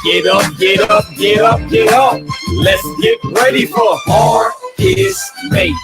Get up, get up, get up, get up. Let's get ready for Marcus Maven.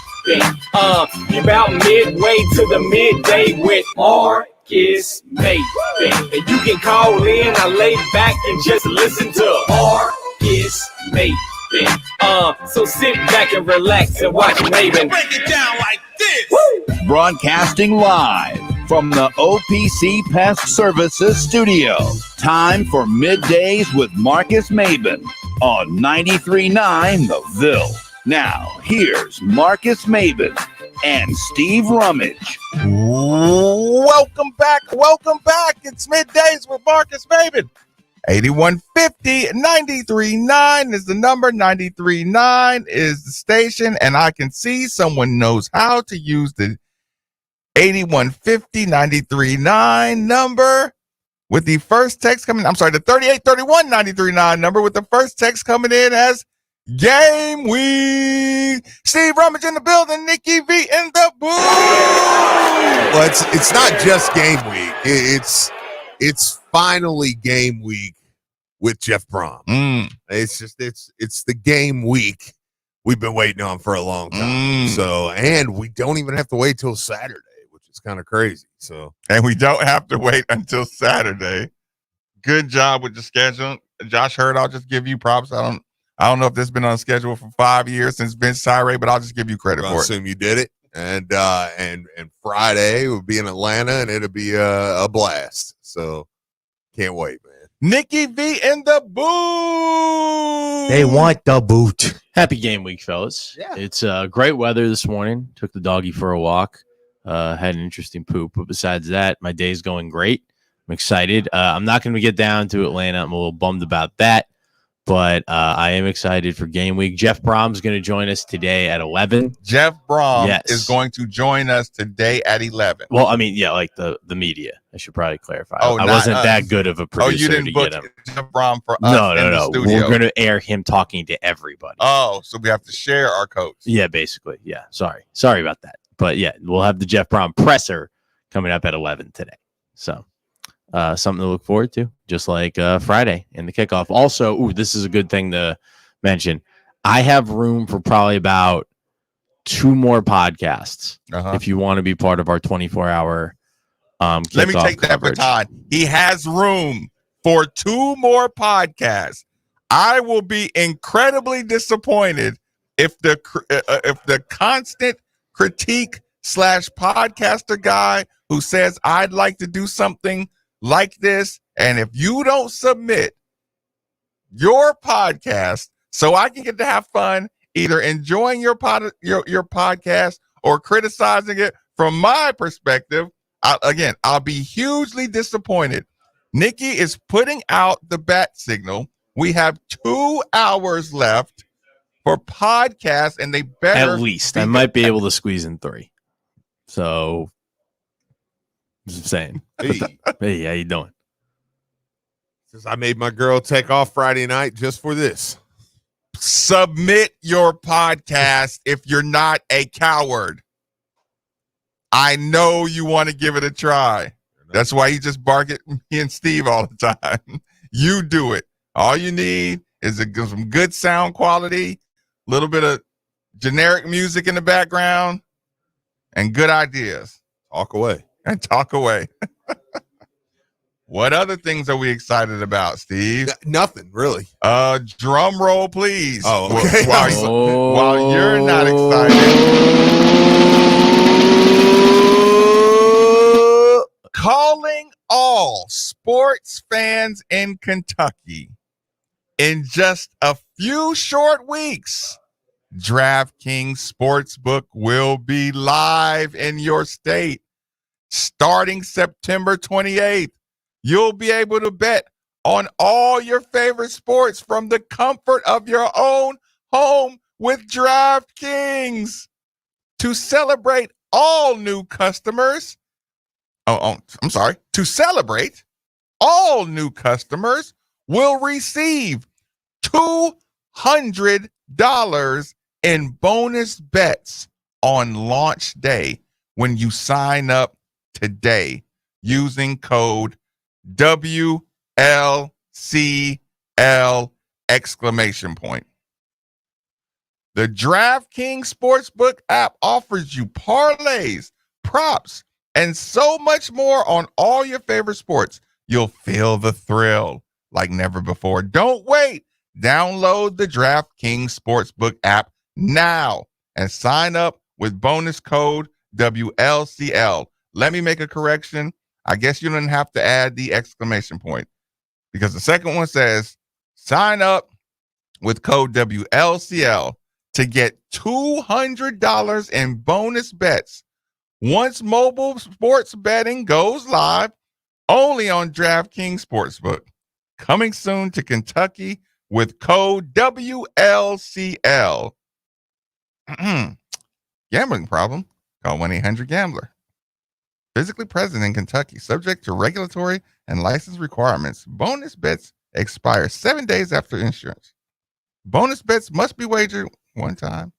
You about midway to the midday with Marcus Maven. And you can call in, I lay back and just listen to Marcus Maven. So sit back and relax and watch Maven. Break it down like this. Woo! Broadcasting live from the OPC Pest Services studio. Time for Middays with Marcus Maven on 93.9 The Ville. Now, here's Marcus Maven and Steve Rummage. Welcome back. It's Middays with Marcus Maven. 8150 93.9 is the number. 93.9 is the station, and I can see someone knows how to use the 8150 93.9 number with the first text coming. I'm sorry, the 3831 93.9 number with the first text coming in as Game Week. Steve Rummage in the building. Nikki V in the booth. Well, it's not just Game Week. It's finally Game Week with Jeff Brom. It's the Game Week we've been waiting on for a long time. So, and we don't even have to wait till Saturday, which is kind of crazy. So, and we don't have to wait until Saturday. Good job with the schedule, Josh Hurd. I'll just give you props. I don't know if this has been on schedule for 5 years since Vince Tyree, but I'll just give you credit for it. I assume you did it. And Friday we'll be in Atlanta, and it'll be a blast. So can't wait, man. Nikki V in the booth. They want the boot. Happy game week, fellas. Yeah. It's great weather this morning. Took the doggy for a walk. Had an interesting poop. But besides that, my day's going great. I'm excited. I'm not going to get down to Atlanta. I'm a little bummed about that. But I am excited for game week. Jeff Brom's going to join us today at 11. Jeff Brom is going to join us today at 11. Well, I mean, yeah, like the media. I should probably clarify. Oh, I not wasn't us. that good of a producer You didn't to book get him. Jeff Brom for us No. in the studio. We're going to air him talking to everybody. Oh, so we have to share our coats. Yeah, basically. Yeah, sorry about that. But yeah, we'll have the Jeff Brom presser coming up at 11 today. So something to look forward to, just like Friday in the kickoff. Also, this is a good thing to mention. I have room for probably about 2 more podcasts if you want to be part of our 24-hour kickoff Let me take that coverage. baton. He has room for 2 more podcasts. I will be incredibly disappointed if the constant critique / podcaster guy who says I'd like to do something like this, and if you don't submit your podcast so I can get to have fun either enjoying your podcast or criticizing it from my perspective, I'll be hugely disappointed. Nikki is putting out the bat signal. We have 2 hours left for podcasts, and they better At least. I might be able to squeeze in 3. So, just saying. Hey, how you doing? Since I made my girl take off Friday night just for this. Submit your podcast if you're not a coward. I know you want to give it a try. That's why you just bark at me and Steve all the time. You do it. All you need is some good sound quality, a little bit of generic music in the background, and good ideas. Talk away. And talk away. What other things are we excited about, Steve? Nothing, really. Drum roll, please. Oh, okay. While you're not excited. Calling all sports fans in Kentucky. In just a few short weeks, DraftKings Sportsbook will be live in your state. Starting September 28th, you'll be able to bet on all your favorite sports from the comfort of your own home with DraftKings. To celebrate all new customers, to celebrate, all new customers will receive $200 in bonus bets on launch day when you sign up today using code WLCK. exclamation point. The DraftKings Sportsbook app offers you parlays, props, and so much more on all your favorite sports. You'll feel the thrill like never before. Don't wait. Download the DraftKings Sportsbook app now and sign up with bonus code WLCL. Let me make a correction. I guess you don't have to add the exclamation point because the second one says sign up with code WLCL to get $200 in bonus bets once mobile sports betting goes live, only on DraftKings Sportsbook. Coming soon to Kentucky with code WLCL. Gambling problem? Call 1-800-GAMBLER. Physically present in Kentucky, subject to regulatory and license requirements. Bonus bets expire 7 days after issuance. Bonus bets must be wagered one time,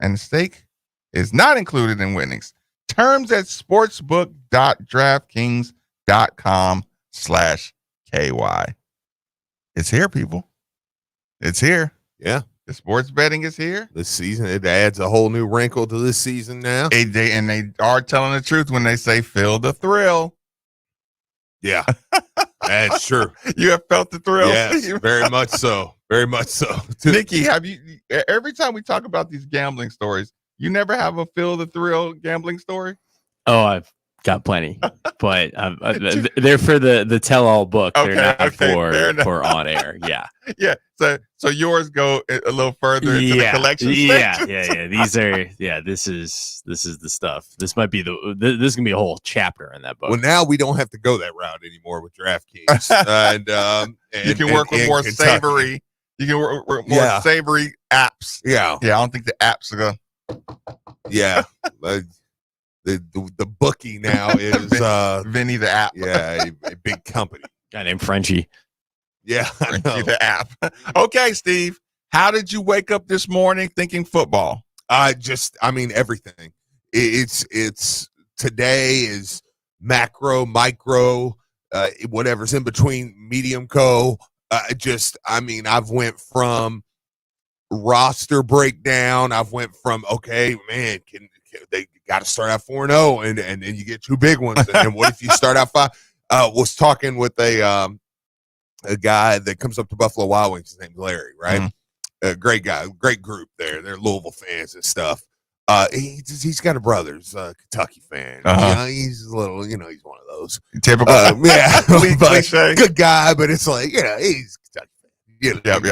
and the stake is not included in winnings. Terms at sportsbook.draftkings.com/KY. It's here, people. It's here. Yeah. The sports betting is here. This season, it adds a whole new wrinkle to this season now. They are telling the truth when they say feel the thrill. Yeah, that's true. You have felt the thrill. Yes, very much so. Very much so. Nikki, have you, every time we talk about these gambling stories, you never have a feel the thrill gambling story? Oh, I've got plenty, but they're for the tell-all book. Okay, they're not okay, for on air. Yeah. Yeah. So yours go a little further into the collection stage. Yeah. These are this is the stuff. This might be this is gonna be a whole chapter in that book. Well, now we don't have to go that route anymore with DraftKings, and you can work with more Kentucky. savory. You can work with more savory apps. Yeah. I don't think the apps are gonna. Yeah. The bookie now is Vinny the app. Yeah, a big company. Guy named Frenchie. Yeah, I know. The app. Okay, Steve. How did you wake up this morning thinking football? Everything. It's today is macro, micro, whatever's in between, medium co. I've went from roster breakdown. I've went from can they got to start out 4-0 and then you get two big ones. And what if you start out 5? Was talking with a guy that comes up to Buffalo Wild Wings. His name's Larry, right? Mm-hmm. A great guy, great group there. They're Louisville fans and stuff. He's got a brother's Kentucky fan. Uh-huh. He's a little, he's one of those typical. Cliche. Good guy, but it's like, he's Kentucky fan. Yep.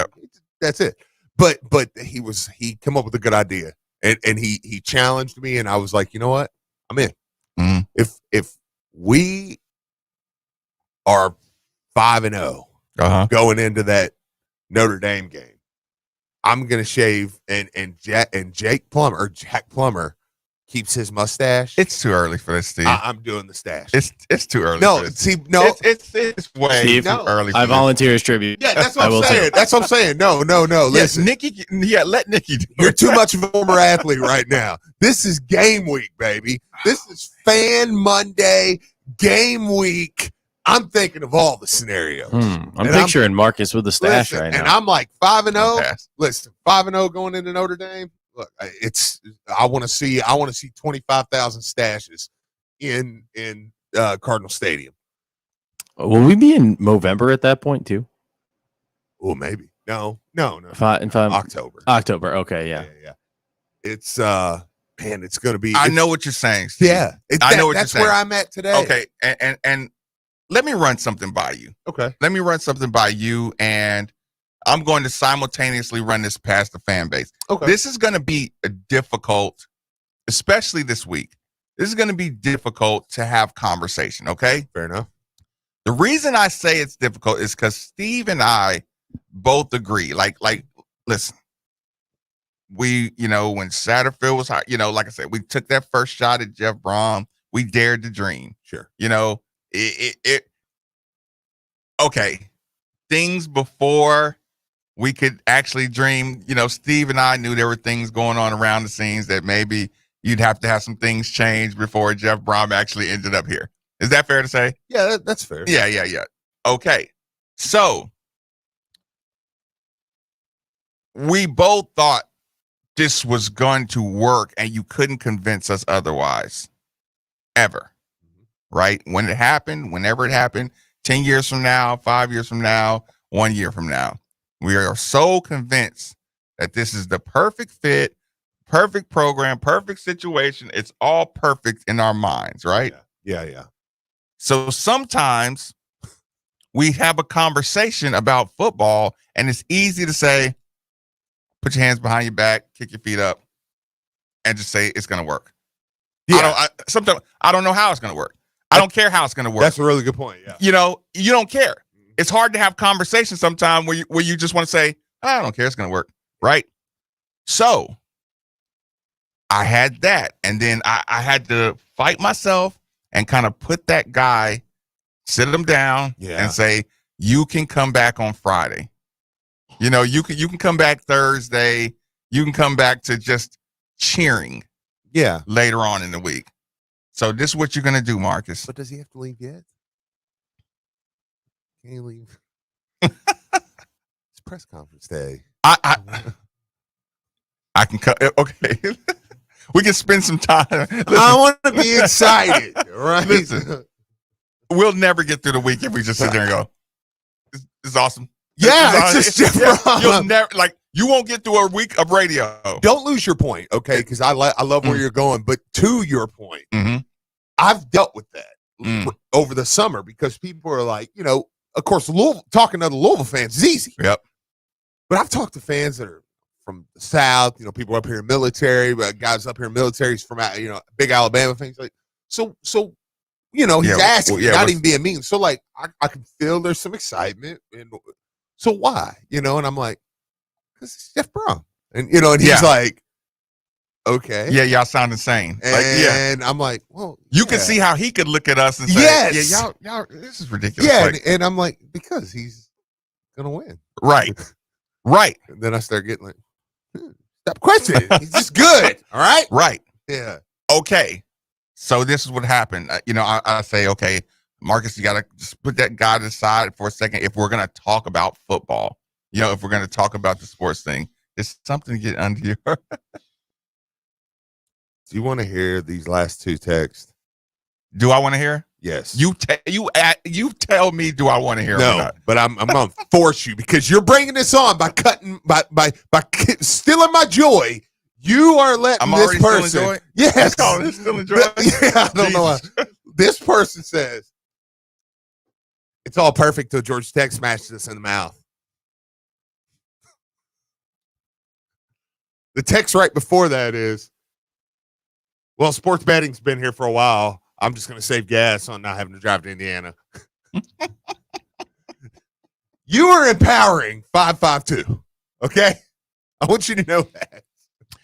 That's it. But he came up with a good idea, and he challenged me, and I was like, you know what, I'm in. Mm-hmm. If we are 5-0 going into that Notre Dame game, I'm gonna shave and Jack Plummer keeps his mustache. It's too early for this, Steve. I'm doing the stash. It's too early. No, for this. see, no, it's way Steve, too early. For I volunteer as tribute. Yeah, that's what I'm saying. That's what I'm saying. No. Yes, Listen, Nikki. Yeah, let Nikki do you're it. too much of a former athlete right now. This is game week, baby. This is Fan Monday, game week. I'm thinking of all the scenarios. I'm picturing Marcus with the stash right now. And I'm like 5-0. Okay. Listen, 5-0 going into Notre Dame. Look, I want to see 25,000 stashes in Cardinal Stadium. Will we be in November at that point too? Oh, maybe. No. October. October. Okay, yeah. It's it's going to be. I know what you're saying, Steve. Yeah, I know what you're saying. That's where I'm at today. Okay, and let me run something by you. Okay. Let me run something by you, and I'm going to simultaneously run this past the fan base. Okay. This is going to be difficult, especially this week. This is going to be difficult to have conversation, okay? Fair enough. The reason I say it's difficult is because Steve and I both agree. Like, listen, we, when Satterfield was hot, like I said, we took that first shot at Jeff Brom. We dared to dream. Sure. Okay. Things before we could actually dream, Steve and I knew there were things going on around the scenes that maybe you'd have to have some things changed before Jeff Brom actually ended up here. Is that fair to say? Yeah, that's fair. Yeah. Okay. So we both thought this was going to work, and you couldn't convince us otherwise, ever. Right? When it happened, whenever it happened, 10 years from now, 5 years from now, 1 year from now, we are so convinced that this is the perfect fit, perfect program, perfect situation. It's all perfect in our minds, right? Yeah. So sometimes we have a conversation about football, and it's easy to say, put your hands behind your back, kick your feet up, and just say it's going to work. Yeah. Sometimes I don't know how it's going to work. I don't care how it's going to work. That's a really good point. Yeah. You don't care. It's hard to have conversations sometimes where you just want to say, I don't care, it's going to work, right? So I had that, and then I had to fight myself and kind of put that guy, sit him down, and say, you can come back on Friday. You can come back Thursday. You can come back to just cheering. Yeah. Later on in the week. So this is what you're going to do, Marcus. But does he have to leave yet? Can he leave? It's press conference day. I can cut. Okay. We can spend some time. Listen, I want to be excited, right? Listen, we'll never get through the week if we just sit there and go, this is awesome. Yeah, it's just different. You'll never, you won't get through a week of radio. Don't lose your point, okay? Because I love where you're going. But to your point, I've dealt with that over the summer because people are like, of course, talking to the Louisville fans is easy. Yep. But I've talked to fans that are from the South, people up here in military, guys up here in military from, big Alabama things like so. He's asking, not even being mean. So I can feel there's some excitement, and so why, and I'm like, because it's Jeff Brom, and and he's like, okay, yeah, y'all sound insane, and I'm like, well, you can see how he could look at us and say, yes, yeah, y'all, this is ridiculous. Yeah, and I'm like, because he's gonna win, right. And then I start getting like, stop questioning. He's just good. All right. Right. Yeah. Okay. So this is what happened. I say, okay, Marcus, you got to just put that guy aside for a second. If we're going to talk about football, if we're going to talk about the sports thing, it's something to get under your. Do you want to hear these last two texts? Do I want to hear? Yes. You tell me. Do I want to hear? No, but I'm gonna force you because you're bringing this on by cutting by stealing my joy. You are letting this person. Still enjoy? Yes. Still enjoy? Yeah, I don't know why. This person says it's all perfect till Georgia Tech smashes us in the mouth. The text right before that is, well, sports betting's been here for a while. I'm just going to save gas on not having to drive to Indiana. You are empowering 552. Okay? I want you to know that.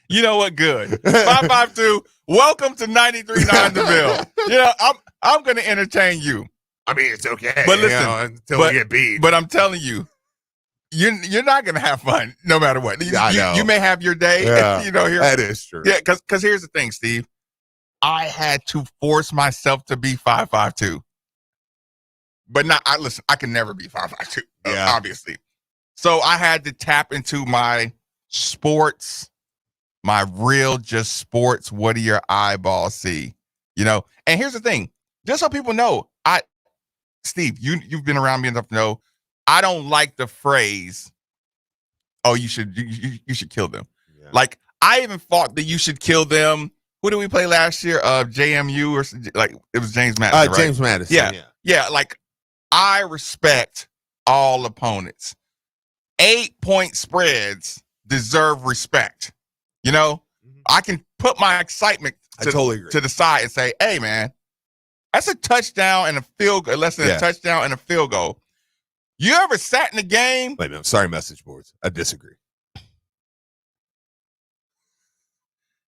You know what? Good. 552. Welcome to 93.9 The Ville. I'm going to entertain you. I mean, it's okay. But listen, until we get beat. But I'm telling you, you're not going to have fun no matter what. I know. You may have your day. Yeah, here. That is true. Yeah, because here's the thing, Steve. I had to force myself to be 552. But listen, I can never be 552, obviously. So I had to tap into my sports, my real just sports. What do your eyeballs see? And here's the thing, just so people know, Steve, you've been around me enough to know, I don't like the phrase, oh, you should kill them. Yeah. I even thought that you should kill them. Who did we play last year? JMU or it was James Madison, right? James Madison. Yeah. I respect all opponents. 8-point spreads deserve respect. I can put my excitement to the side and say, hey, man, that's a touchdown and a field goal, less than a touchdown and a field goal. You ever sat in the game? Wait a minute. Sorry, message boards. I disagree.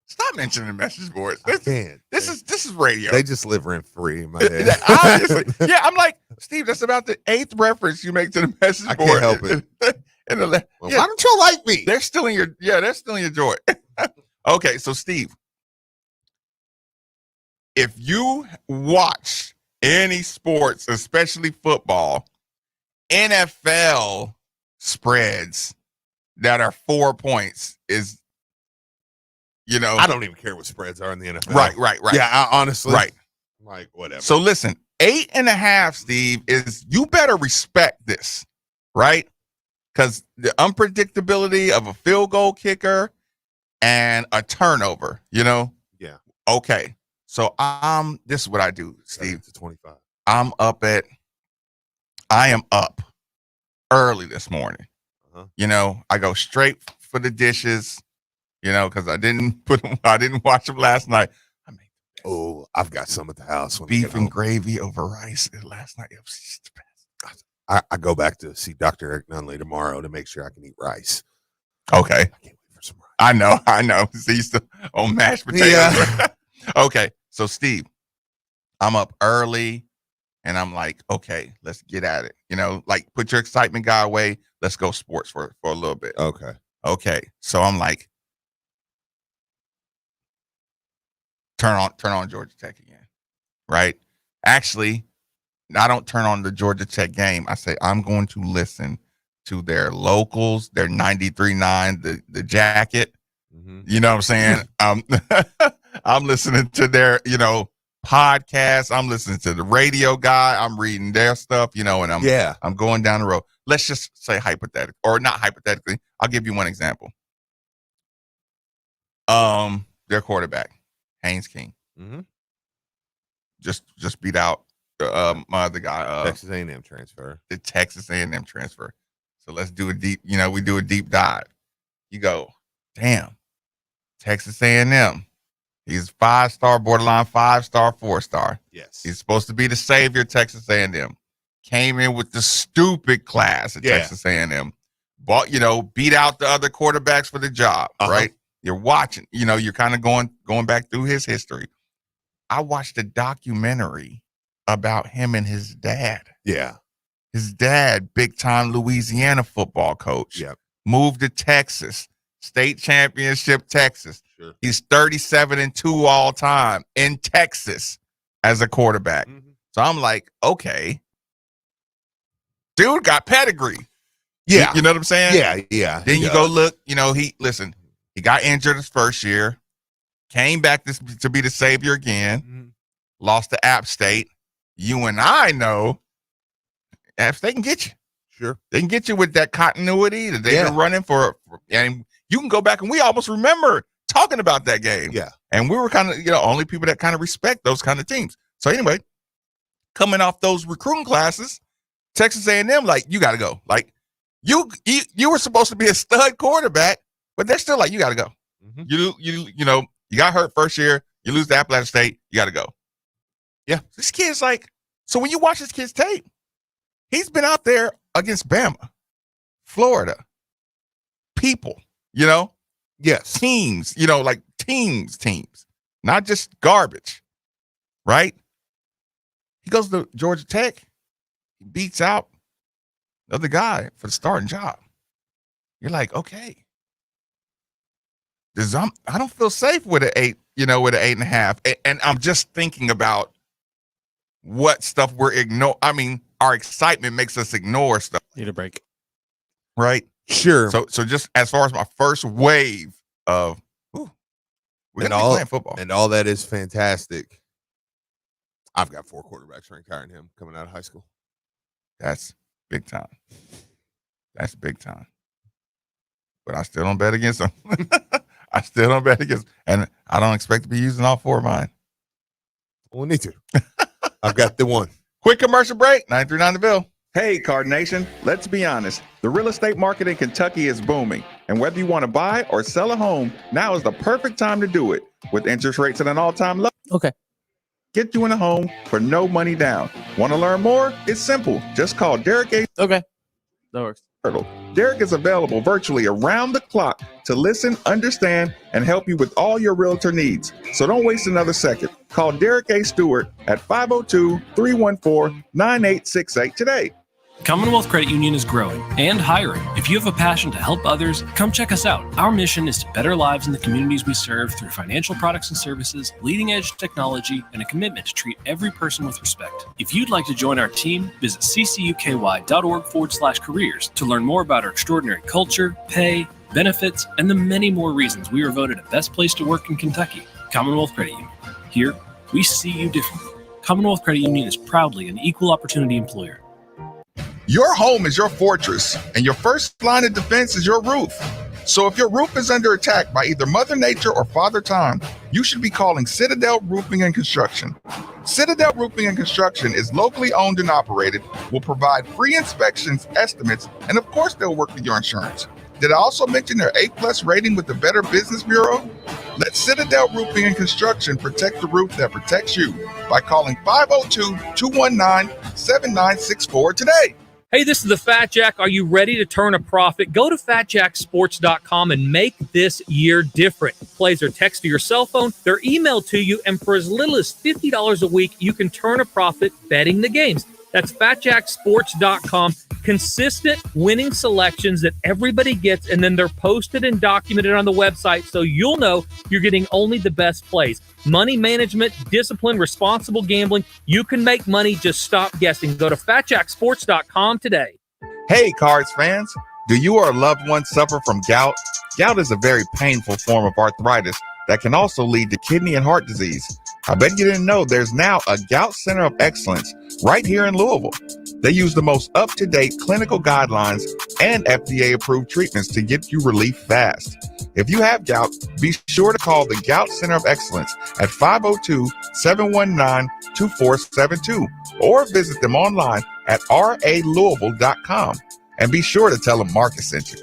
Stop mentioning the message boards. This is radio. They just live rent free in my head. Obviously. Yeah, I'm like, Steve, that's about the 8th reference you make to the message board. I can't help it. Why don't you like me? They're still in your joy. Okay, so Steve, if you watch any sports, especially football, NFL spreads that are 4 points is, I don't even care what spreads are in the NFL. Right. Yeah, honestly. Right. Like, whatever. So listen, 8.5, Steve, is you better respect this, right? Because the unpredictability of a field goal kicker and a turnover, Yeah. Okay. So this is what I do, Steve. To 25. I am up early this morning. I go straight for the dishes, because I didn't watch them last night. Oh, I've got some at the house. When Beef and gravy over rice last night. It was just the best. I go back to see Dr. Eric Nunley tomorrow to make sure I can eat rice. Okay. I can't wait for some rice. I know. See, you still on mashed potatoes. Yeah. Okay. So, Steve, I'm up early and I'm like, okay, let's get at it. Like put your excitement guy away. Let's go sports for a little bit. Okay. So I'm like, turn on Georgia Tech again. Right? Actually, I don't turn on the Georgia Tech game. I say I'm going to listen to their locals, their 93.9, the jacket. Mm-hmm. You know what I'm saying? I'm listening to their, podcasts. I'm listening to the radio guy. I'm reading their stuff, and I'm going down the road. Let's just say hypothetically, or not hypothetically. I'll give you one example. Their quarterback, Haynes King, just beat out my other guy, Texas A&M transfer. The Texas A&M transfer. So let's do a deep, we do a deep dive. You go, damn, Texas A&M. He's 5-star, borderline 5-star, 4-star. Yes. He's supposed to be the savior of Texas A&M. Came in with the stupid class at Texas A&M. Beat out the other quarterbacks for the job, right? You're watching, you're kind of going back through his history. I watched a documentary about him and his dad. Yeah. His dad, big-time Louisiana football coach. Yep. Moved to Texas. State championship, Texas. Sure. He's 37-2 all time in Texas as a quarterback. Mm-hmm. So I'm like, okay. Dude got pedigree. Yeah. You know what I'm saying? Yeah. Then you go look, he got injured his first year, came back to be the savior again, lost to App State. You and I know if they can get you. Sure. They can get you with that continuity that they've been running for, and you can go back and we almost remember talking about that game. Yeah. And we were kind of, only people that kind of respect those kind of teams. So anyway, coming off those recruiting classes, Texas A&M, like, you got to go. Like, you were supposed to be a stud quarterback, but they're still like, you got to go. Mm-hmm. You got hurt first year, you lose to Appalachian State, you got to go. Yeah. This kid's like, so when you watch this kid's tape, he's been out there against Bama, Florida, people, Yes. teams, like teams, not just garbage, right? He goes to Georgia Tech, he beats out the other guy for the starting job. You're like, okay. I don't feel safe with an 8, with an 8.5. And I'm just thinking about what stuff we're ignoring. I mean, our excitement makes us ignore stuff. Need a break. Right? Sure. So just as far as my first wave of, we're going to be playing football. And all that is fantastic. I've got 4 quarterbacks ranked higher than him coming out of high school. That's big time. That's big time. But I still don't bet against them. And I don't expect to be using all 4 of mine. We'll need to. I've got the one. Quick commercial break. 939 The Bill. Hey, Card Nation, let's be honest. The real estate market in Kentucky is booming. And whether you want to buy or sell a home, now is the perfect time to do it. With interest rates at an all-time low. Okay. Get you in a home for no money down. Want to learn more? It's simple. Just call Derek A. Okay. That works. Derek is available virtually around the clock to listen, understand, and help you with all your realtor needs. So don't waste another second. Call Derek A. Stewart at 502-314-9868 today. Commonwealth Credit Union is growing and hiring. If you have a passion to help others, come check us out. Our mission is to better lives in the communities we serve through financial products and services, leading-edge technology, and a commitment to treat every person with respect. If you'd like to join our team, visit ccuky.org/careers to learn more about our extraordinary culture, pay, benefits, and the many more reasons we are voted a best place to work in Kentucky. Commonwealth Credit Union. Here, we see you differently. Commonwealth Credit Union is proudly an equal opportunity employer. Your home is your fortress, and your first line of defense is your roof. So if your roof is under attack by either Mother Nature or Father Time, you should be calling Citadel Roofing and Construction. Citadel Roofing and Construction is locally owned and operated, will provide free inspections, estimates, and of course they'll work with your insurance. Did I also mention their A+ rating with the Better Business Bureau? Let Citadel Roofing and Construction protect the roof that protects you by calling 502-219-7964 today. Hey, this is the Fat Jack. Are you ready to turn a profit? Go to fatjacksports.com and make this year different. Plays are text to your cell phone, they're emailed to you, and for as little as $50 a week, you can turn a profit betting the games. That's fatjacksports.com. Consistent winning selections that everybody gets, and then they're posted and documented on the website so you'll know you're getting only the best plays. Money management, discipline, responsible gambling. You can make money. Just stop guessing. Go to fatjacksports.com today. Hey, Cards fans, do you or a loved one suffer from gout? Gout is a very painful form of arthritis that can also lead to kidney and heart disease. I bet you didn't know there's now a Gout Center of Excellence right here in Louisville. They use the most up-to-date clinical guidelines and FDA-approved treatments to get you relief fast. If you have gout, be sure to call the Gout Center of Excellence at 502-719-2472 or visit them online at ralouisville.com. And be sure to tell them Marcus sent you.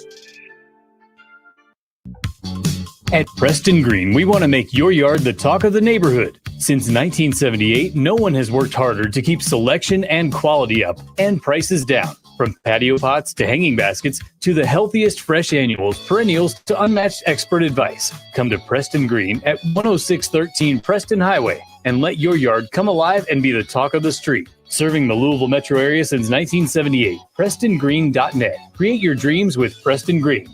At Preston Green, we want to make your yard the talk of the neighborhood. Since 1978, no one has worked harder to keep selection and quality up and prices down. From patio pots to hanging baskets to the healthiest fresh annuals, perennials to unmatched expert advice. Come to Preston Green at 10613 Preston Highway and let your yard come alive and be the talk of the street. Serving the Louisville metro area since 1978. PrestonGreen.net. Create your dreams with Preston Green.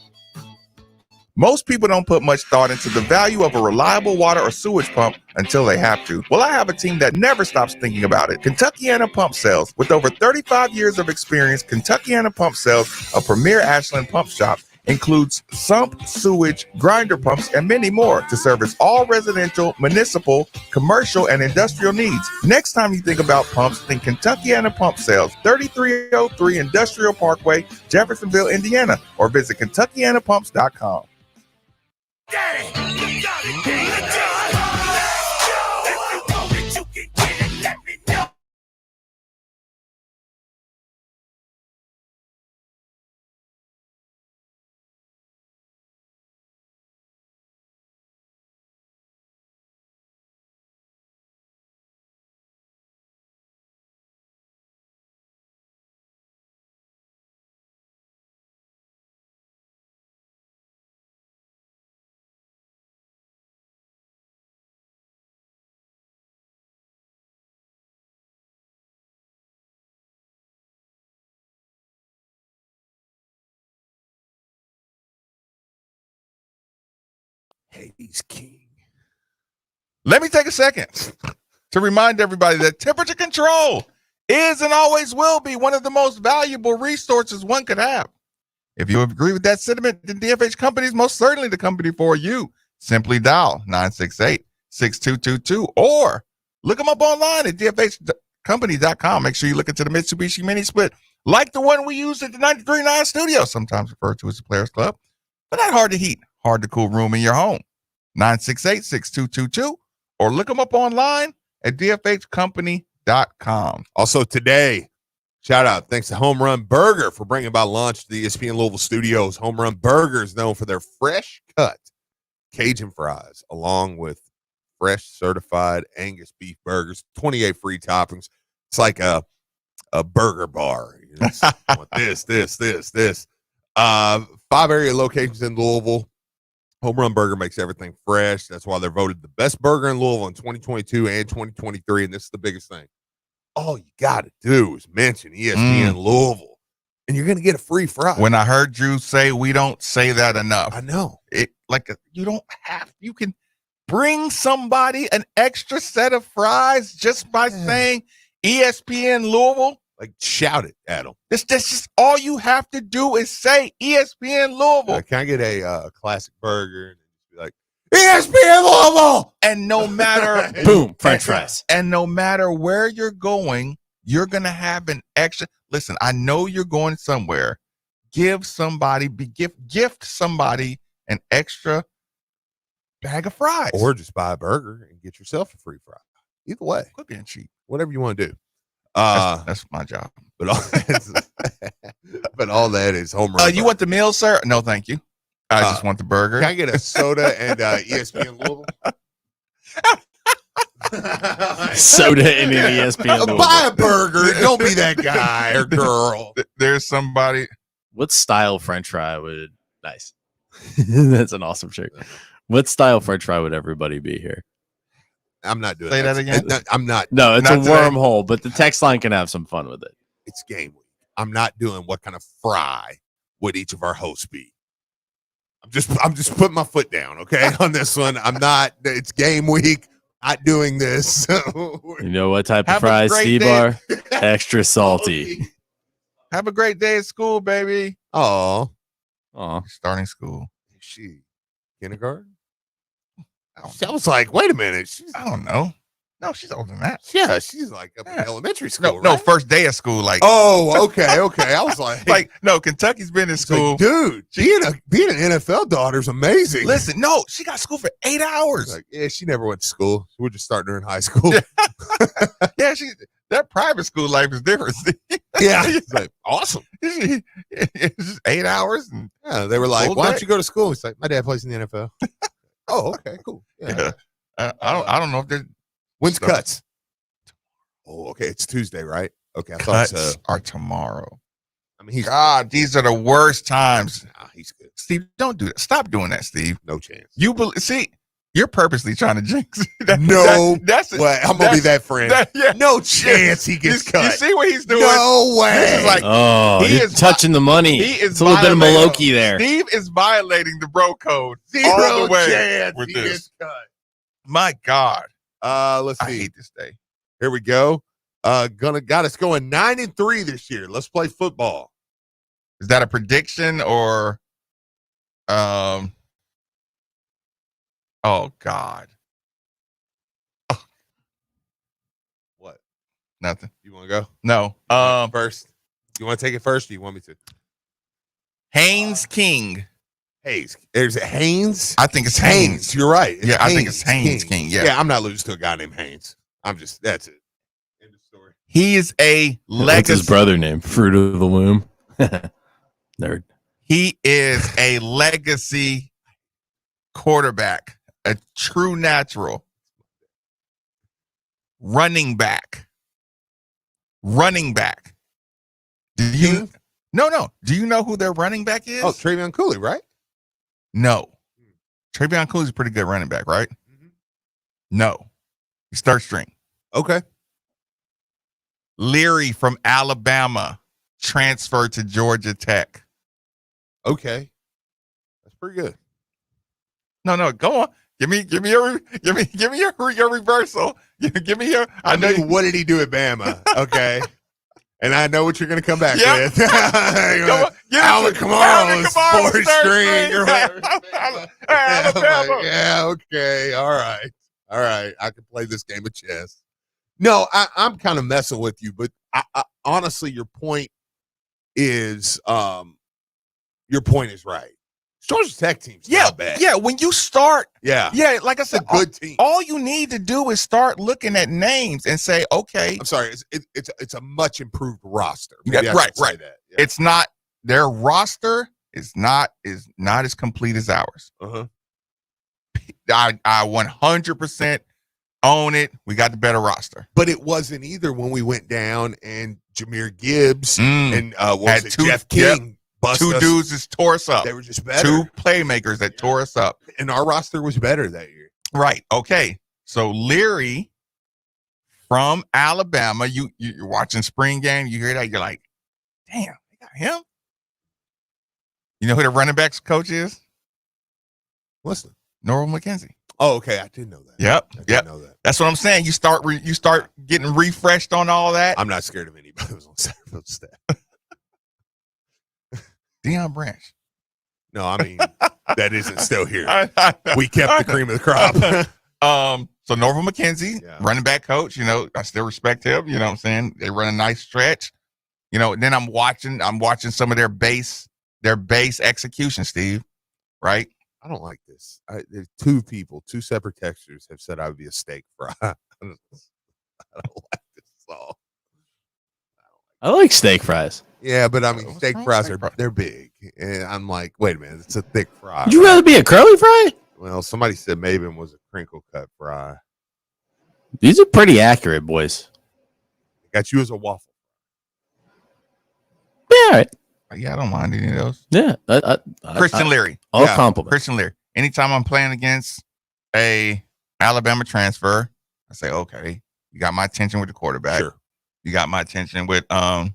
Most people don't put much thought into the value of a reliable water or sewage pump until they have to. Well, I have a team that never stops thinking about it. Kentuckiana Pump Sales. With over 35 years of experience, Kentuckiana Pump Sales, a premier Ashland pump shop, includes sump, sewage, grinder pumps, and many more to service all residential, municipal, commercial, and industrial needs. Next time you think about pumps, think Kentuckiana Pump Sales, 3303 Industrial Parkway, Jeffersonville, Indiana, or visit KentuckianaPumps.com. Daddy, you got it, Daddy. Let's go. If you want it, you can get it. Let me know. Hades King. Let me take a second to remind everybody that temperature control is and always will be one of the most valuable resources one could have. If you agree with that sentiment, then DFH Company is most certainly the company for you. Simply dial 968-6222 or look them up online at dfhcompany.com. Make sure you look into the Mitsubishi Mini Split like the one we use at the 93.9 studio, sometimes referred to as the Players Club, but not hard to heat, hard to cool room in your home. 968-6222 or look them up online at dfhcompany.com. Also today, shout out, thanks to Home Run Burger for bringing about launch to the ESPN Louisville studios. Home Run Burger is known for their fresh cut Cajun fries, along with fresh certified Angus beef burgers, 28 free toppings. It's like a burger bar. You know, this. 5 area locations in Louisville. Home Run Burger makes everything fresh. That's why they're voted the best burger in Louisville in 2022 and 2023. And this is the biggest thing. All you got to do is mention ESPN Louisville and you're going to get a free fry. When I heard Drew say we don't say that enough, I know. You can bring somebody an extra set of fries just by saying ESPN Louisville. Like, shout it at them. That's just all you have to do is say ESPN Louisville. Can I get a classic burger? And be like, ESPN Louisville! And no matter Boom, French fries. And no matter where you're going, you're gonna have an extra. Listen, I know you're going somewhere. Gift somebody an extra bag of fries, Or just buy a burger and get yourself a free fry. Either way, quit being cheap. whatever you want to do. That's my job. But all that is home run. You want the meal, sir? No, thank you. I just want the burger. Can I get a soda and ESPN Louisville? Soda and an ESPN Louisville. Buy a burger. Don't be that guy or girl. There's somebody. What style French fry would nice? That's an awesome shirt. What style French fry would everybody be here? I'm not doing Say that again? I'm not. No, it's Not a today. wormhole, but the text line can have some fun with it. It's game week. I'm not doing what kind of fry would each of our hosts be. I'm just putting my foot down, okay, on this one. I'm not. It's game week. Not doing this. You know what type of Have a fries great Steve day. are? Extra salty. Have a great day at school, baby. Oh, Aw. Starting school. she kindergarten. I I was like, wait a minute. don't know. No, she's older than that. Yeah, she's like up in Yeah. elementary school. No, right? first day of school. Like, Oh, okay. I was like, no, Kentucky's been in it's school. like, dude, being an NFL daughter is amazing. Listen, no, she got school for 8 I was hours. like, yeah, she never went to school. We're just starting her in high school. Yeah, that private school life is different. Yeah, it's like, awesome. It's just 8 hours. And, Yeah, they were like, Well, why don't great. you go to school? It's like, my dad plays in the NFL. Oh, okay, cool. Yeah. I don't know if there's When's So- cuts? Oh, okay. It's Tuesday, right? Okay, I thought cuts so. are tomorrow. I mean, he's God, these are the worst times. nah, he's good. Steve, don't do that. Stop doing that, Steve. No chance. See, you're purposely trying to jinx. No that's it. Well, I'm gonna be that friend. Yeah. No chance he gets You cut. see what he's doing? No way. This is like Oh, He you're is touching the money. he is It's a little bit of violating- Maloki there. Steve is violating the bro code Zero all the way chance with he this. gets cut. My God, Let's I see. hate this day. Here we go. Got us going 9-3 this year. Let's play football. Is that a prediction or? Oh God, What? nothing. You want to go? No. First. You want to take it first? Or you want me to? Haynes King. Hayes. There's a Haynes. I think it's Haynes. Haynes. You're right. Yeah, I think it's Haynes King. Yeah. I'm not losing to a guy named Haynes. That's it. End of story. He is a What's legacy. his brother name? Fruit of the Loom. Nerd. He is a legacy quarterback, a true natural. Running back. Do you? King? No. Do you know who their running back is? Oh, Travion Cooley, right? No. Travion Cooley's a pretty good running back, right? Mhm. No. He's third string. Okay. Leary from Alabama transferred to Georgia Tech. Okay. That's pretty good. No, go on. Give me your reversal. Give me your. I know. What did he do at Bama? Okay. And I know what you're going to come back Yep. with. Come on, give it Alvin to- Kamara's Kamara's fourth third string. Or whatever. Alabama. Yeah, okay. All right. I can play this game of chess. No, I'm kind of messing with you, but I honestly, your point is right. Georgia Tech team's not bad. Yeah. When you start, Yeah. like I It's a said, good team. all you need to do is start looking at names and say, okay, I'm sorry. It's a much improved roster. Yeah, Maybe I right, should say right. that. Yeah. it's not their roster is not as complete as ours. Uh-huh. I 100% own it. We got the better roster. But it wasn't either when we went down and Jameer Gibbs and what was Had it, two- Jeff yep, King bust Two us. dudes just tore us up. They were just better. Two playmakers that tore us up. And our roster was better that year. Right. Okay. So Leary from Alabama, you're watching spring game, you hear that, you're like, damn, they got him? You know who the running backs coach is? Listen. Norval McKenzie. Oh, okay. I didn't know that. Yep. I didn't know that. That's what I'm saying. You start getting refreshed on all that. I'm not scared of anybody who's on Satterfield's staff. Deion Branch. No, I mean, that isn't still here. We kept the cream of the crop. So Norval McKenzie, running back coach, I still respect him. You know what I'm saying? They run a nice stretch. Then I'm watching some of their base execution, Steve. Right? I don't like this. There's two separate textures have said I would be a steak fry. I don't like this at all. I like steak fries. Yeah, but I mean, steak fries they're big, and I'm like, wait a minute, it's a thick fry. Would you rather be a curly fry? Well, somebody said Maven was a crinkle cut fry. These are pretty accurate, boys. I got you as a waffle. Yeah, all right. Yeah, I don't mind any of those. Yeah, Christian Leary. All compliment. Christian Leary. Anytime I'm playing against a Alabama transfer, I say, okay, you got my attention with the quarterback. Sure. You got my attention with just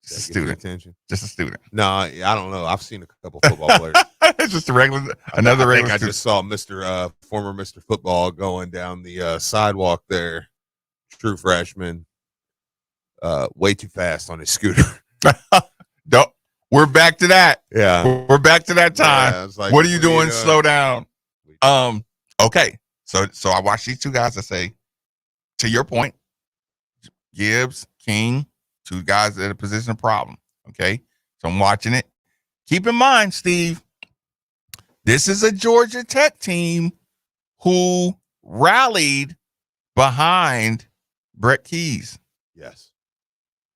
a student. Just a student. No, I don't know. I've seen a couple football players. It's just another regular. I just saw former Mr. Football going down the sidewalk there. True freshman. Way too fast on his scooter. We're back to that. Yeah. We're back to that time. Yeah, like, what are you doing? Slow down. Okay. So I watch these two guys. I say, to your point, Gibbs, King, two guys at a position of problem. Okay. So I'm watching it. Keep in mind, Steve, this is a Georgia Tech team who rallied behind Brett Keys. Yes.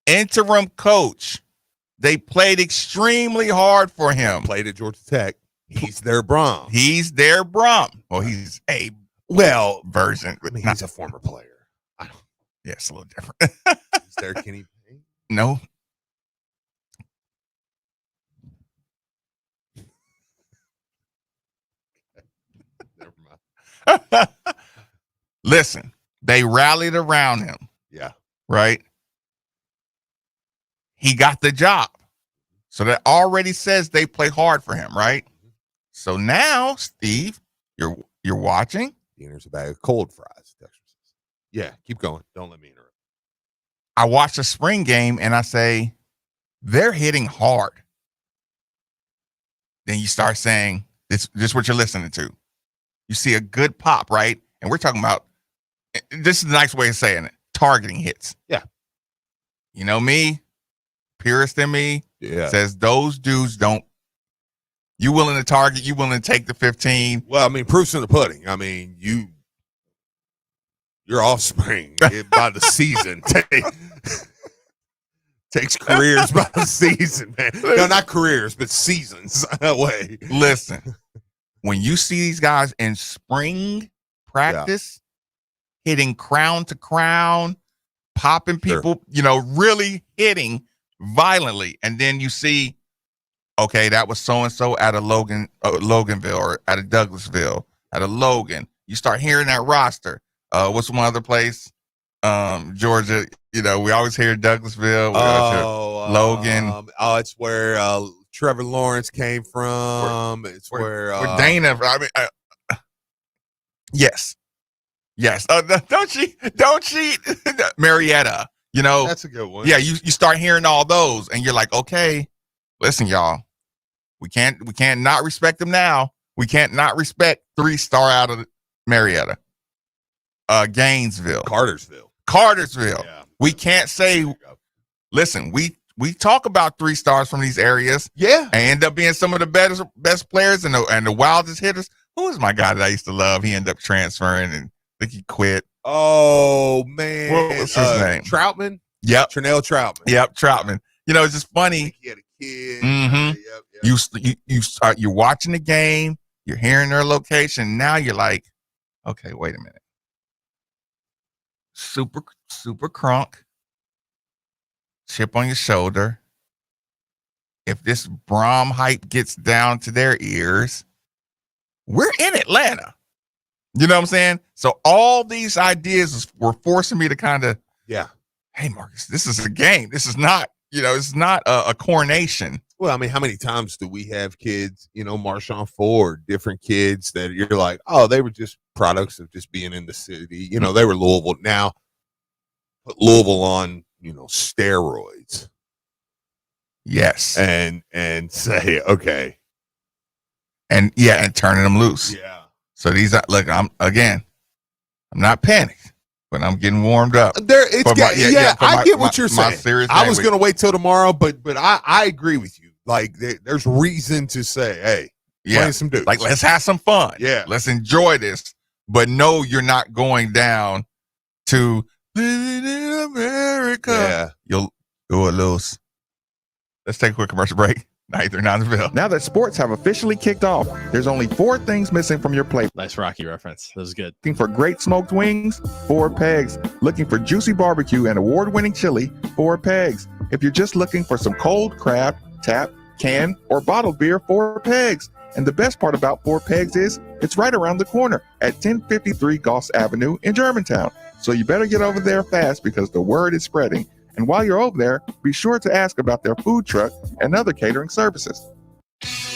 Interim coach. They played extremely hard for him. Played at Georgia Tech. He's their Brom. Well, he's a version. I mean, he's a former player. Yeah, it's a little different. Is there Kenny Payne? No. Never mind. Listen, they rallied around him. Yeah. Right? He got the job. So that already says they play hard for him, right? So now, Steve, you're watching. There's a bag of cold fries. Yeah, keep going. Don't let me interrupt. I watch the spring game and I say, they're hitting hard. Then you start saying, this is what you're listening to. You see a good pop, right? And we're talking about, this is a nice way of saying it, targeting hits. Yeah. You know me, purist in me, says those dudes don't, you willing to target, you willing to take the 15. Well, I mean, proof's in the pudding. I mean, your offspring by the season takes careers by the season, man. No, not careers, but seasons away. Listen, when you see these guys in spring practice, hitting crown to crown, popping people, really hitting violently, and then you see, okay, that was so-and-so at a Loganville or at a Douglasville, at a Logan. You start hearing that roster. What's one other place? Georgia, we always hear Douglasville. Logan. It's where Trevor Lawrence came from. It's where Dana. Yes. Don't cheat. Marietta. That's a good one. Yeah, you start hearing all those, and you're like, okay, listen, y'all, we can't not respect them now. We can't not respect 3-star out of Marietta. Gainesville, Cartersville. Yeah. We can't say, listen, we talk about 3 stars from these areas. Yeah. And end up being some of the best players and the wildest hitters. Who is my guy that I used to love? He ended up transferring and I think he quit. Oh man. What was his name? Troutman? Yep. Trinell Troutman. Yep, Troutman. It's just funny. He had a kid. Mm-hmm. Yep. You're watching the game, you're hearing their location. Now you're like, okay, wait a minute. Super crunk, chip on your shoulder. If this Brom hype gets down to their ears, we're in Atlanta. You know what I'm saying? So all these ideas were forcing me to kind of, hey, Marcus, this is a game. This is not it's not a coronation. Well, I mean, how many times do we have kids, Marshawn Ford, different kids that you're like, oh, they were just products of just being in the city. They were Louisville. Now, put Louisville on, steroids. Yes. And say, okay. And turning them loose. Yeah. So these are, look, I'm not panicked, but I'm getting warmed up. I get what you're saying. I was going to wait till tomorrow, but I agree with you. Like, there's reason to say, hey, play some dudes. Like, let's have some fun. Yeah. Let's enjoy this. But no, you're not going down to living in America. Yeah. You'll go a loose. Let's take a quick commercial break. 93.9 The Ville. Now that sports have officially kicked off, there's only 4 things missing from your plate. Nice Rocky reference. That was good. Looking for great smoked wings? 4 pegs. Looking for juicy barbecue and award-winning chili? 4 pegs. If you're just looking for some cold crab, tap, can, or bottled beer, 4 pegs. And the best part about 4 pegs is it's right around the corner at 1053 Goss Avenue in Germantown. So you better get over there fast because the word is spreading. And while you're over there, be sure to ask about their food truck and other catering services.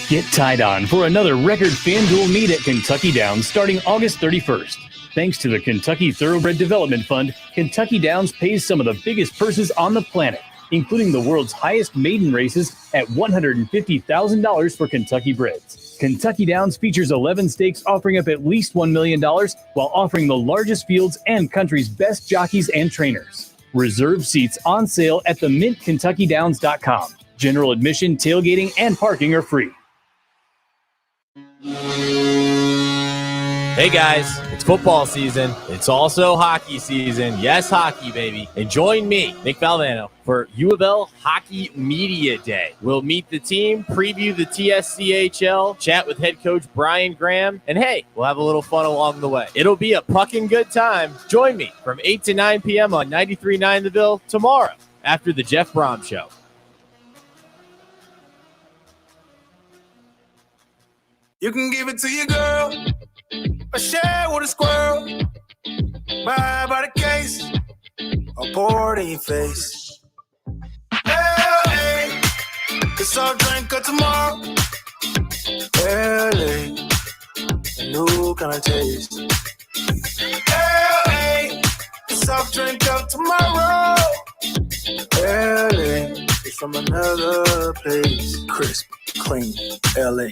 Get tied on for another record FanDuel meet at Kentucky Downs starting August 31st. Thanks to the Kentucky Thoroughbred Development Fund, Kentucky Downs pays some of the biggest purses on the planet, including the world's highest maiden races at $150,000 for Kentucky breds. Kentucky Downs features 11 stakes offering up at least $1 million while offering the largest fields and country's best jockeys and trainers. Reserve seats on sale at themintkentuckydowns.com. General admission, tailgating, and parking are free. Hey guys, it's football season. It's also hockey season. Yes, hockey, baby. And join me, Nick Valvano, for U of L Hockey Media Day. We'll meet the team, preview the TSCHL, chat with head coach Brian Graham, and hey, we'll have a little fun along the way. It'll be a pucking good time. Join me from 8 to 9 p.m. on 93.9 The Ville tomorrow after the Jeff Brom Show. You can give it to your girl, or share with a squirrel. Buy by the case, or pour it in your face. Hey, it's all drink of tomorrow. LA, a new kind of taste. LA, it's soft drink of tomorrow. LA, it's from another place. Crisp, clean, LA.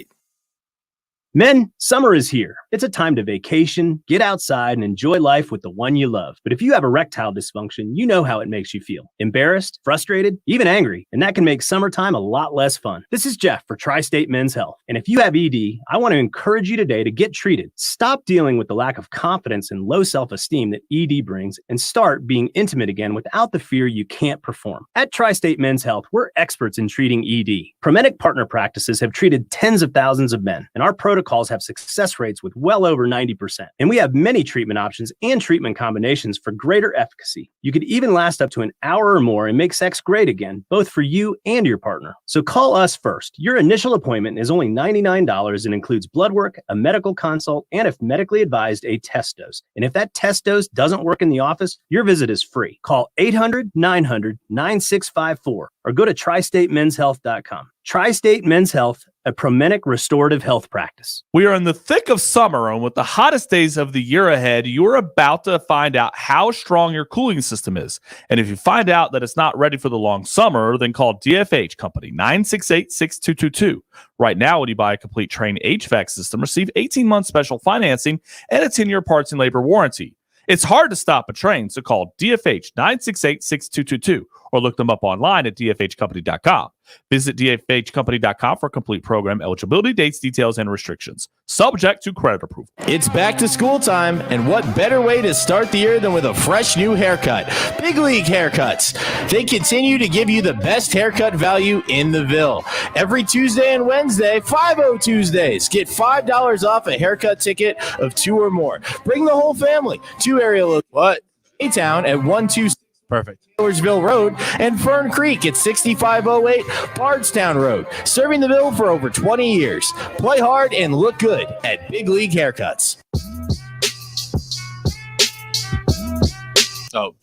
Men, summer is here. It's a time to vacation, get outside, and enjoy life with the one you love. But if you have erectile dysfunction, you know how it makes you feel. Embarrassed, frustrated, even angry. And that can make summertime a lot less fun. This is Jeff for Tri-State Men's Health. And if you have ED, I want to encourage you today to get treated. Stop dealing with the lack of confidence and low self-esteem that ED brings and start being intimate again without the fear you can't perform. At Tri-State Men's Health, we're experts in treating ED. Promedic partner practices have treated tens of thousands of men, and our protocols have success rates with well over 90%. And we have many treatment options and treatment combinations for greater efficacy. You could even last up to an hour or more and make sex great again, both for you and your partner. So call us first. Your initial appointment is only $99 and includes blood work, a medical consult, and if medically advised, a test dose. And if that test dose doesn't work in the office, your visit is free. Call 800-900-9654 or go to tristatemenshealth.com. Tri-State Men's Health, a Promenic restorative health practice. We are in the thick of summer, and with the hottest days of the year ahead, you're about to find out how strong your cooling system is. And if you find out that it's not ready for the long summer, then call DFH Company 968-6222. Right now, when you buy a complete Trane HVAC system, receive 18-month special financing and a 10-year parts and labor warranty. It's hard to stop a train, so call DFH 968-6222 or look them up online at dfhcompany.com. Visit dfhcompany.com for complete program eligibility, dates, details, and restrictions. Subject to credit approval. It's back to school time, and what better way to start the year than with a fresh new haircut? Big League Haircuts. They continue to give you the best haircut value in the Ville. Every Tuesday and Wednesday, 5-0 Tuesdays. Get $5 off a haircut ticket of 2 or more. Bring the whole family to area A-Town at 126. Perfect. Louisville Road and Fern Creek at 6508 Bardstown Road. Serving the Ville for over 20 years. Play hard and look good at Big League Haircuts. Oh,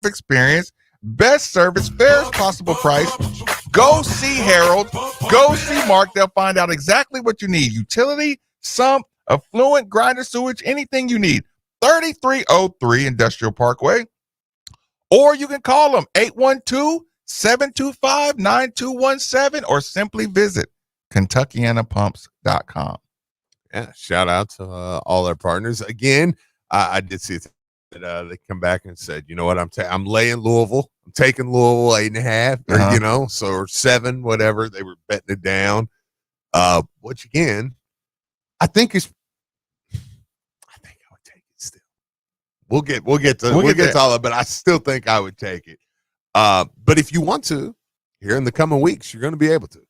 experience, best service, fairest possible price. Go see Harold. Go see Mark. They'll find out exactly what you need. Utility, sump, affluent, grinder, sewage, anything you need. 3303 Industrial Parkway. Or you can call them 812-725-9217 or simply visit KentuckianaPumps.com. Yeah, shout out to all our partners. Again, I did see that they come back and said, you know what, I'm laying Louisville. I'm taking Louisville 8.5, or, or 7, whatever. They were betting it down. Which again, I think I would take it still. We'll get to all of it, but I still think I would take it. But if you want to, here in the coming weeks, you're going to be able to.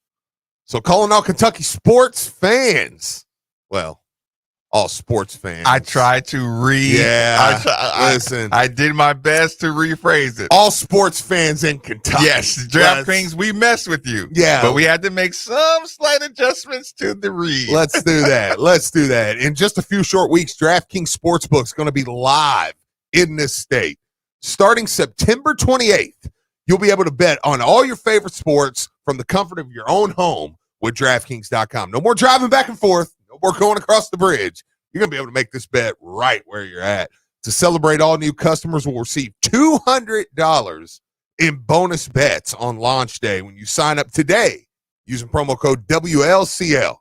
So calling all Kentucky sports fans. Well, all sports fans. I tried to read. Yeah. Listen. I did my best to rephrase it. All sports fans in Kentucky. Yes. DraftKings, we messed with you. Yeah. But we had to make some slight adjustments to the read. Let's do that. In just a few short weeks, DraftKings Sportsbook is going to be live in this state. Starting September 28th, you'll be able to bet on all your favorite sports from the comfort of your own home with DraftKings.com. No more driving back and forth. No more going across the bridge. You're going to be able to make this bet right where you're at. To celebrate, all new customers will receive $200 in bonus bets on launch day when you sign up today using promo code WLCL.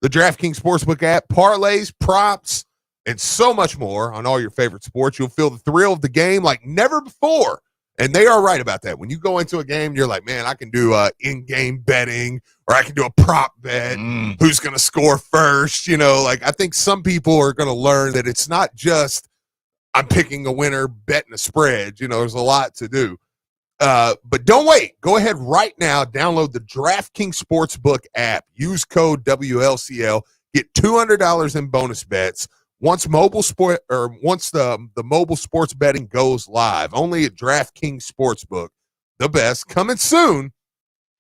The DraftKings Sportsbook app, parlays, props, and so much more on all your favorite sports. You'll feel the thrill of the game like never before. And they are right about that. When you go into a game, you're like, man, I can do in-game betting, or I can do a prop bet. Who's going to score first? I think some people are going to learn that it's not just I'm picking a winner, betting a spread. There's a lot to do. But don't wait. Go ahead right now. Download the DraftKings Sportsbook app. Use code WLCL. Get $200 in bonus bets. Once the mobile sports betting goes live, only at DraftKings Sportsbook, the best, coming soon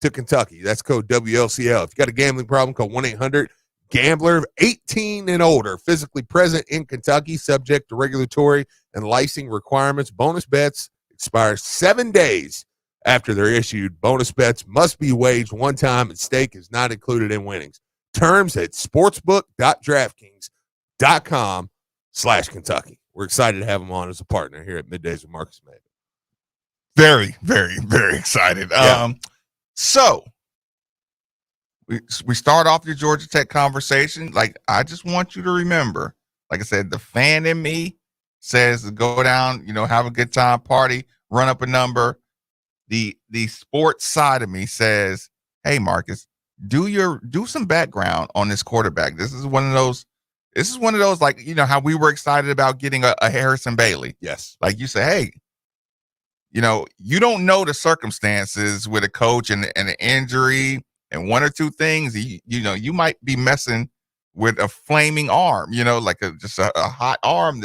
to Kentucky. That's code WLCL. If you got a gambling problem, call 1-800-GAMBLER. 18 and older, physically present in Kentucky, subject to regulatory and licensing requirements. Bonus bets expire 7 days after they're issued. Bonus bets must be waged one time, and stake is not included in winnings. Terms at sportsbook.draftkings.com/Kentucky. We're excited to have them on as a partner here at Middays with Marcus Maven. Very, very, very excited. Yeah. So we start off your Georgia Tech conversation. Like, I just want you to remember, like I said, the fan in me says to go down, have a good time, party, run up a number. The sports side of me says, hey, Marcus, do some background on this quarterback. This is one of those, like, how we were excited about getting a Harrison Bailey. Yes. Like you say, hey, you don't know the circumstances with a coach and an injury and one or two things. You might be messing with a flaming arm, like just a hot arm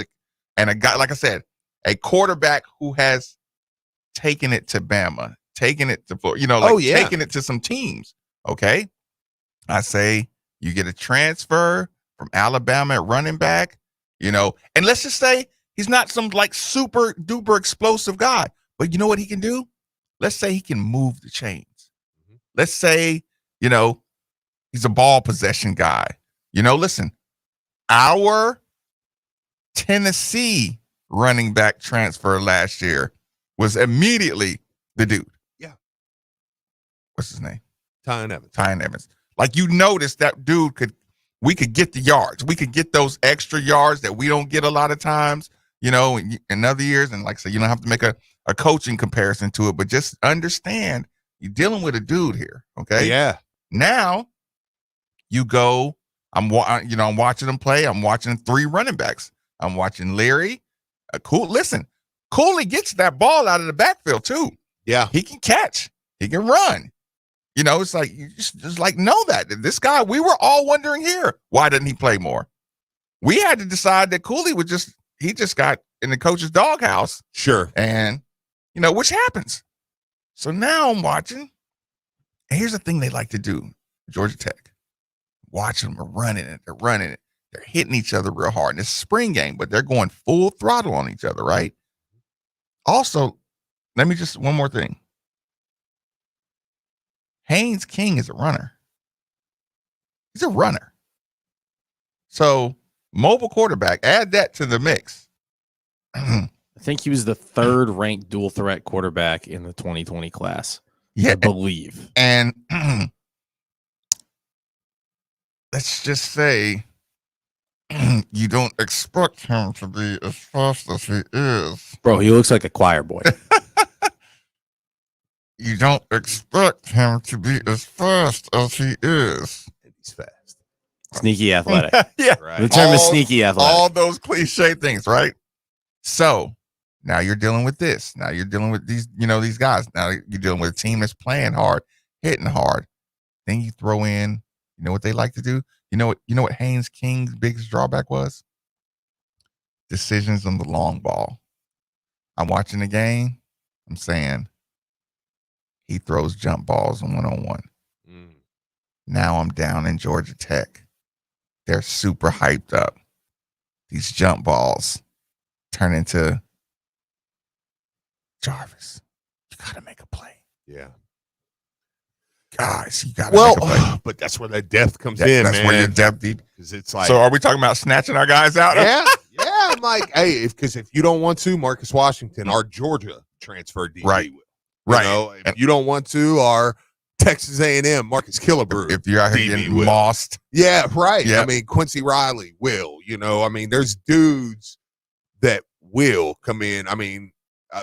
and a guy, like I said, a quarterback who has taken it to Bama, taken it to Florida, taking it to some teams. Okay. I say you get a transfer from Alabama at running back, and let's just say he's not some like super duper explosive guy, but you know what he can do? Let's say he can move the chains. Let's say, he's a ball possession guy. Listen, our Tennessee running back transfer last year was immediately the dude. Yeah. What's his name? Tyon Evans. Like, notice that dude we could get the yards. We could get those extra yards that we don't get a lot of times, in other years. And like I said, you don't have to make a coaching comparison to it, but just understand you're dealing with a dude here. Okay. Yeah. Now you go, I'm watching him play. I'm watching 3 running backs. I'm watching Leary. Cooley gets that ball out of the backfield too. Yeah. He can catch. He can run. It's like, you just like know that this guy, we were all wondering here, why didn't he play more? We had to decide that Cooley he just got in the coach's doghouse. Sure. And, which happens. So now I'm watching. And here's the thing they like to do, Georgia Tech. Watching them running it. They're running it. They're hitting each other real hard. And it's a spring game, but they're going full throttle on each other, right? Also, let me just one more thing. Haynes King is a runner. He's a runner. So mobile quarterback, add that to the mix. I think he was the third ranked dual threat quarterback in the 2020 class. Yeah, I believe. And let's just say you don't expect him to be as fast as he is. Bro, he looks like a choir boy. You don't expect him to be as fast as he is. He's fast. Sneaky athletic. Yeah. Right. The term is sneaky athletic. All those cliche things, right? So now you're dealing with this. Now you're dealing with these, these guys. Now you're dealing with a team that's playing hard, hitting hard. Then you throw in, what they like to do? You know what Haynes King's biggest drawback was? Decisions on the long ball. I'm watching the game. I'm saying he throws jump balls on one-on-one. Now I'm down in Georgia Tech. They're super hyped up. These jump balls turn into Jarvis. You got to make a play. Yeah. Guys, you got to make a play. But that's where that depth comes in, That's man. where your depth deep. Because it's like, So are we talking about snatching our guys out? yeah. I'm like, hey, because if you don't want to, Marcus Washington, our Georgia transfer DB Right. will. Right. If you don't want to, our Texas A&M, Marcus Killebrew. If you're out here DB getting will. lost. Yeah, right. Yep. I mean, Quincy Riley will. There's dudes that will come in. I mean,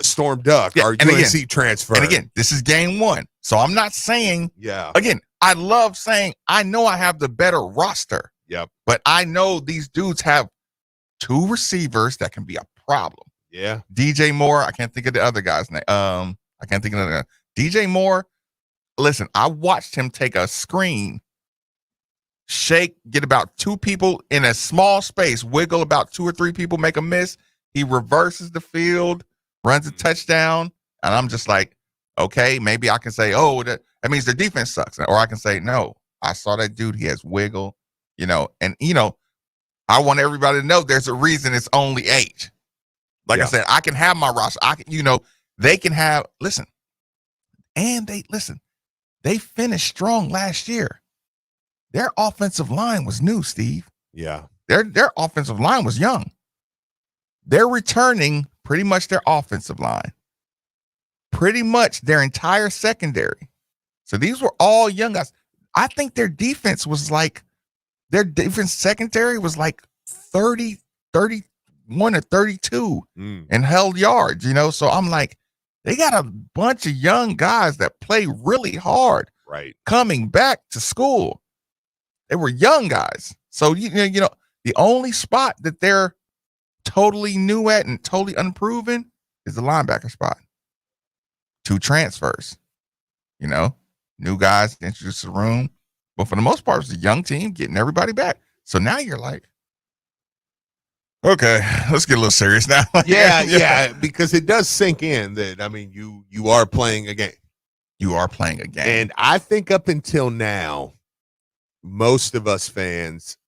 Storm Duck, our UNC transfer. And again, this is game one. So I'm not saying, yeah. Again, I love saying I know I have the better roster. Yep. But I know these dudes have two receivers that can be a problem. Yeah. DJ Moore, I can't think of the other guy's name. I can't think of the DJ Moore. Listen, I watched him take a screen, shake, get about two people in a small space, wiggle about two or three people, make a miss. He reverses the field, runs a touchdown, and I'm just like, okay, maybe I can say, oh, that means their defense sucks. Or I can say, no, I saw that dude. He has wiggle, and, I want everybody to know there's a reason it's only 8. Like I said, I can have my roster. They can have, listen, and they finished strong last year. Their offensive line was new, Steve. Yeah. Their offensive line was young. They're returning pretty much their offensive line, pretty much their entire secondary. So these were all young guys. I think their defense secondary was like 30, 31 or 32 and held yards, So I'm like, they got a bunch of young guys that play really hard. Right. Coming back to school. They were young guys. So, the only spot that they're totally new at and totally unproven is the linebacker spot. 2 transfers, new guys introduced to the room. But for the most part, it's a young team getting everybody back. So now you're like, okay, let's get a little serious now. Yeah, because it does sink in that, you are playing a game. You are playing a game. And I think up until now, most of us fans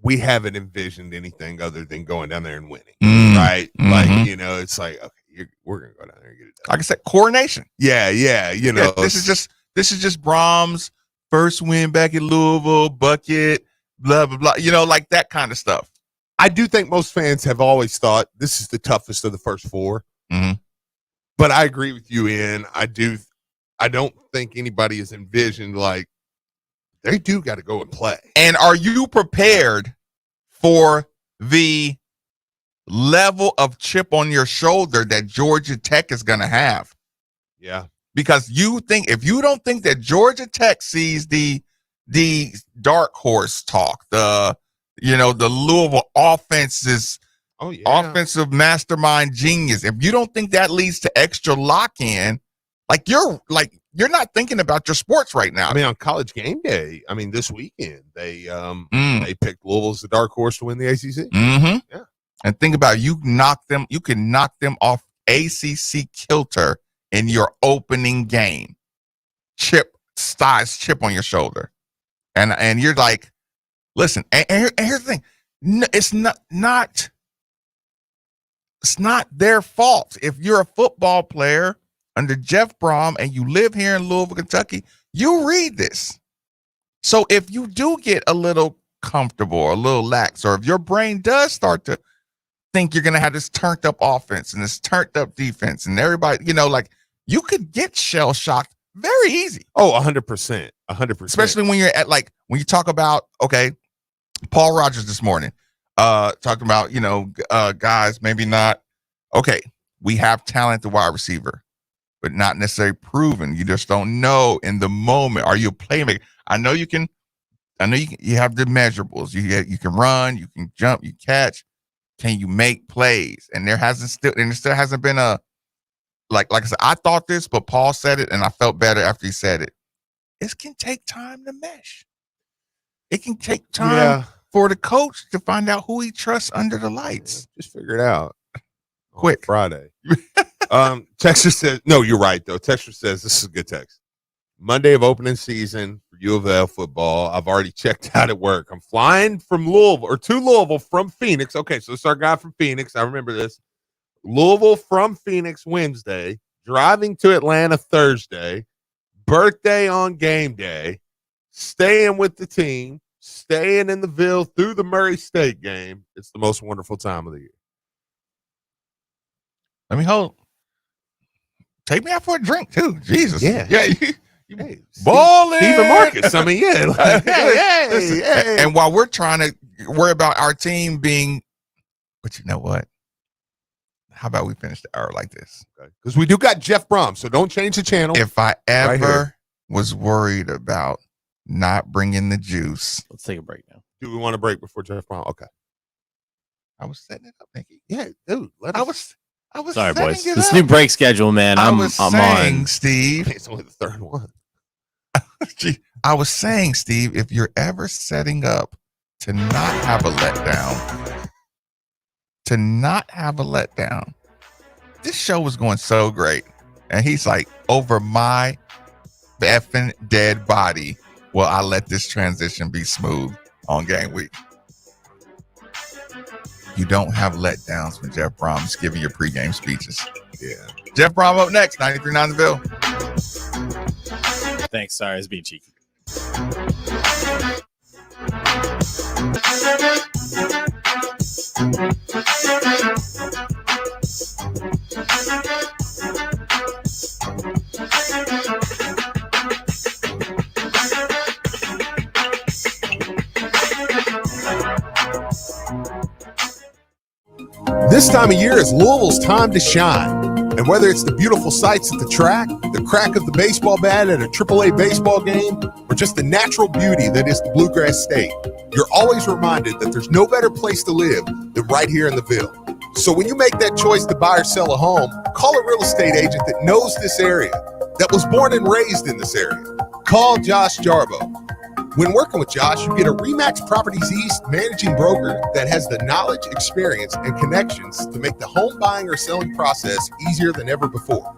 we haven't envisioned anything other than going down there and winning, right? Mm-hmm. Like, it's like, okay, we're going to go down there and get it done. Like I said, coronation. Yeah. This is just Brahms' first win back at Louisville, bucket, blah, blah, blah, like that kind of stuff. I do think most fans have always thought this is the toughest of the first 4. Mm-hmm. But I agree with you, Ian. I don't think anybody has envisioned, like, they do got to go and play. And are you prepared for the level of chip on your shoulder that Georgia Tech is going to have? Yeah. Because if you don't think that Georgia Tech sees the dark horse talk, the Louisville offenses, offensive mastermind genius, if you don't think that leads to extra lock-in, you're not thinking about your sports right now. On College Game Day, this weekend, they picked Louisville as the dark horse to win the ACC. Mm-hmm. Yeah. And think about it, you can knock them off ACC kilter in your opening game. Chip on your shoulder. And you're like, listen, and here's the thing. No, it's not it's not their fault. If you're a football player under Jeff Brom and you live here in Louisville, Kentucky, you read this. So if you do get a little comfortable or a little lax, or if your brain does start to think you're going to have this turned up offense and this turned up defense and everybody, like you could get shell shocked very easy. Oh, 100%. 100%. Especially when you're at when you talk about, okay, Paul Rogers this morning, talking about, guys, maybe not. Okay, we have talent at wide receiver, but not necessarily proven. You just don't know in the moment. Are you a playmaker? I know you have the measurables. You can run, you can jump, you catch. Can you make plays? And there still hasn't been a, like I said, I thought this, but Paul said it and I felt better after he said it. It can take time to mesh. It can take time for the coach to find out who he trusts under the lights. Just figure it out. Quick. Friday. Texter says, no, you're right, though. Texter says, this is a good text. Monday of opening season for U of L football. I've already checked out at work. I'm flying from Louisville to Louisville from Phoenix. Okay, so it's our guy from Phoenix. I remember this. Louisville from Phoenix Wednesday, driving to Atlanta Thursday, birthday on game day, staying with the team, staying in the Ville through the Murray State game. It's the most wonderful time of the year. Let me hold. Take me out for a drink too. Jesus. Yeah. Hey, balling. Steve and Marcus. I mean, yeah. Hey. And while we're trying to worry about our team being, but you know what? How about we finish the hour like this? Because we do got Jeff Brom, so don't change the channel. If I ever was worried about not bringing the juice. Let's take a break now. Do we want to break before Jeff Brom? Okay. I was setting it up, Nicky. Yeah, dude. I was sorry, boys. This up. New break schedule, man. I'm saying, on. Steve. It's only the third one. I was saying, Steve, if you're ever setting up to not have a letdown, this show was going so great. And he's like, over my effing dead body, will I let this transition be smooth on game week? You don't have letdowns when Jeff Brom is giving your pregame speeches. Yeah. Jeff Brom up next, 93.9 The Ville. Thanks. Sorry, I was being cheeky. This time of year is Louisville's time to shine. And whether it's the beautiful sights at the track, the crack of the baseball bat at a AAA baseball game, or just the natural beauty that is the Bluegrass State, you're always reminded that there's no better place to live than right here in the Ville. So when you make that choice to buy or sell a home, call a real estate agent that knows this area, that was born and raised in this area. Call Josh Jarbo. When working with Josh, you get a RE/MAX Properties East managing broker that has the knowledge, experience, and connections to make the home buying or selling process easier than ever before.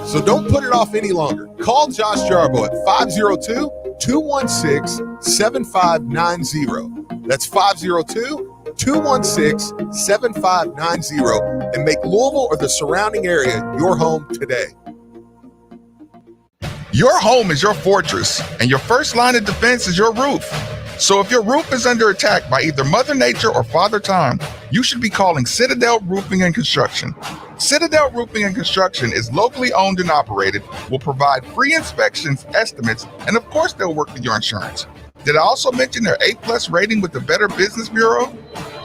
So don't put it off any longer. Call Josh Jarbo at 502-216-7590. That's 502-216-7590 and make Louisville or the surrounding area your home today. Your home is your fortress, and your first line of defense is your roof. So if your roof is under attack by either Mother Nature or Father Time, you should be calling Citadel Roofing and Construction. Citadel Roofing and Construction is locally owned and operated, will provide free inspections, estimates, and of course they'll work with your insurance. Did I also mention their A+ rating with the Better Business Bureau?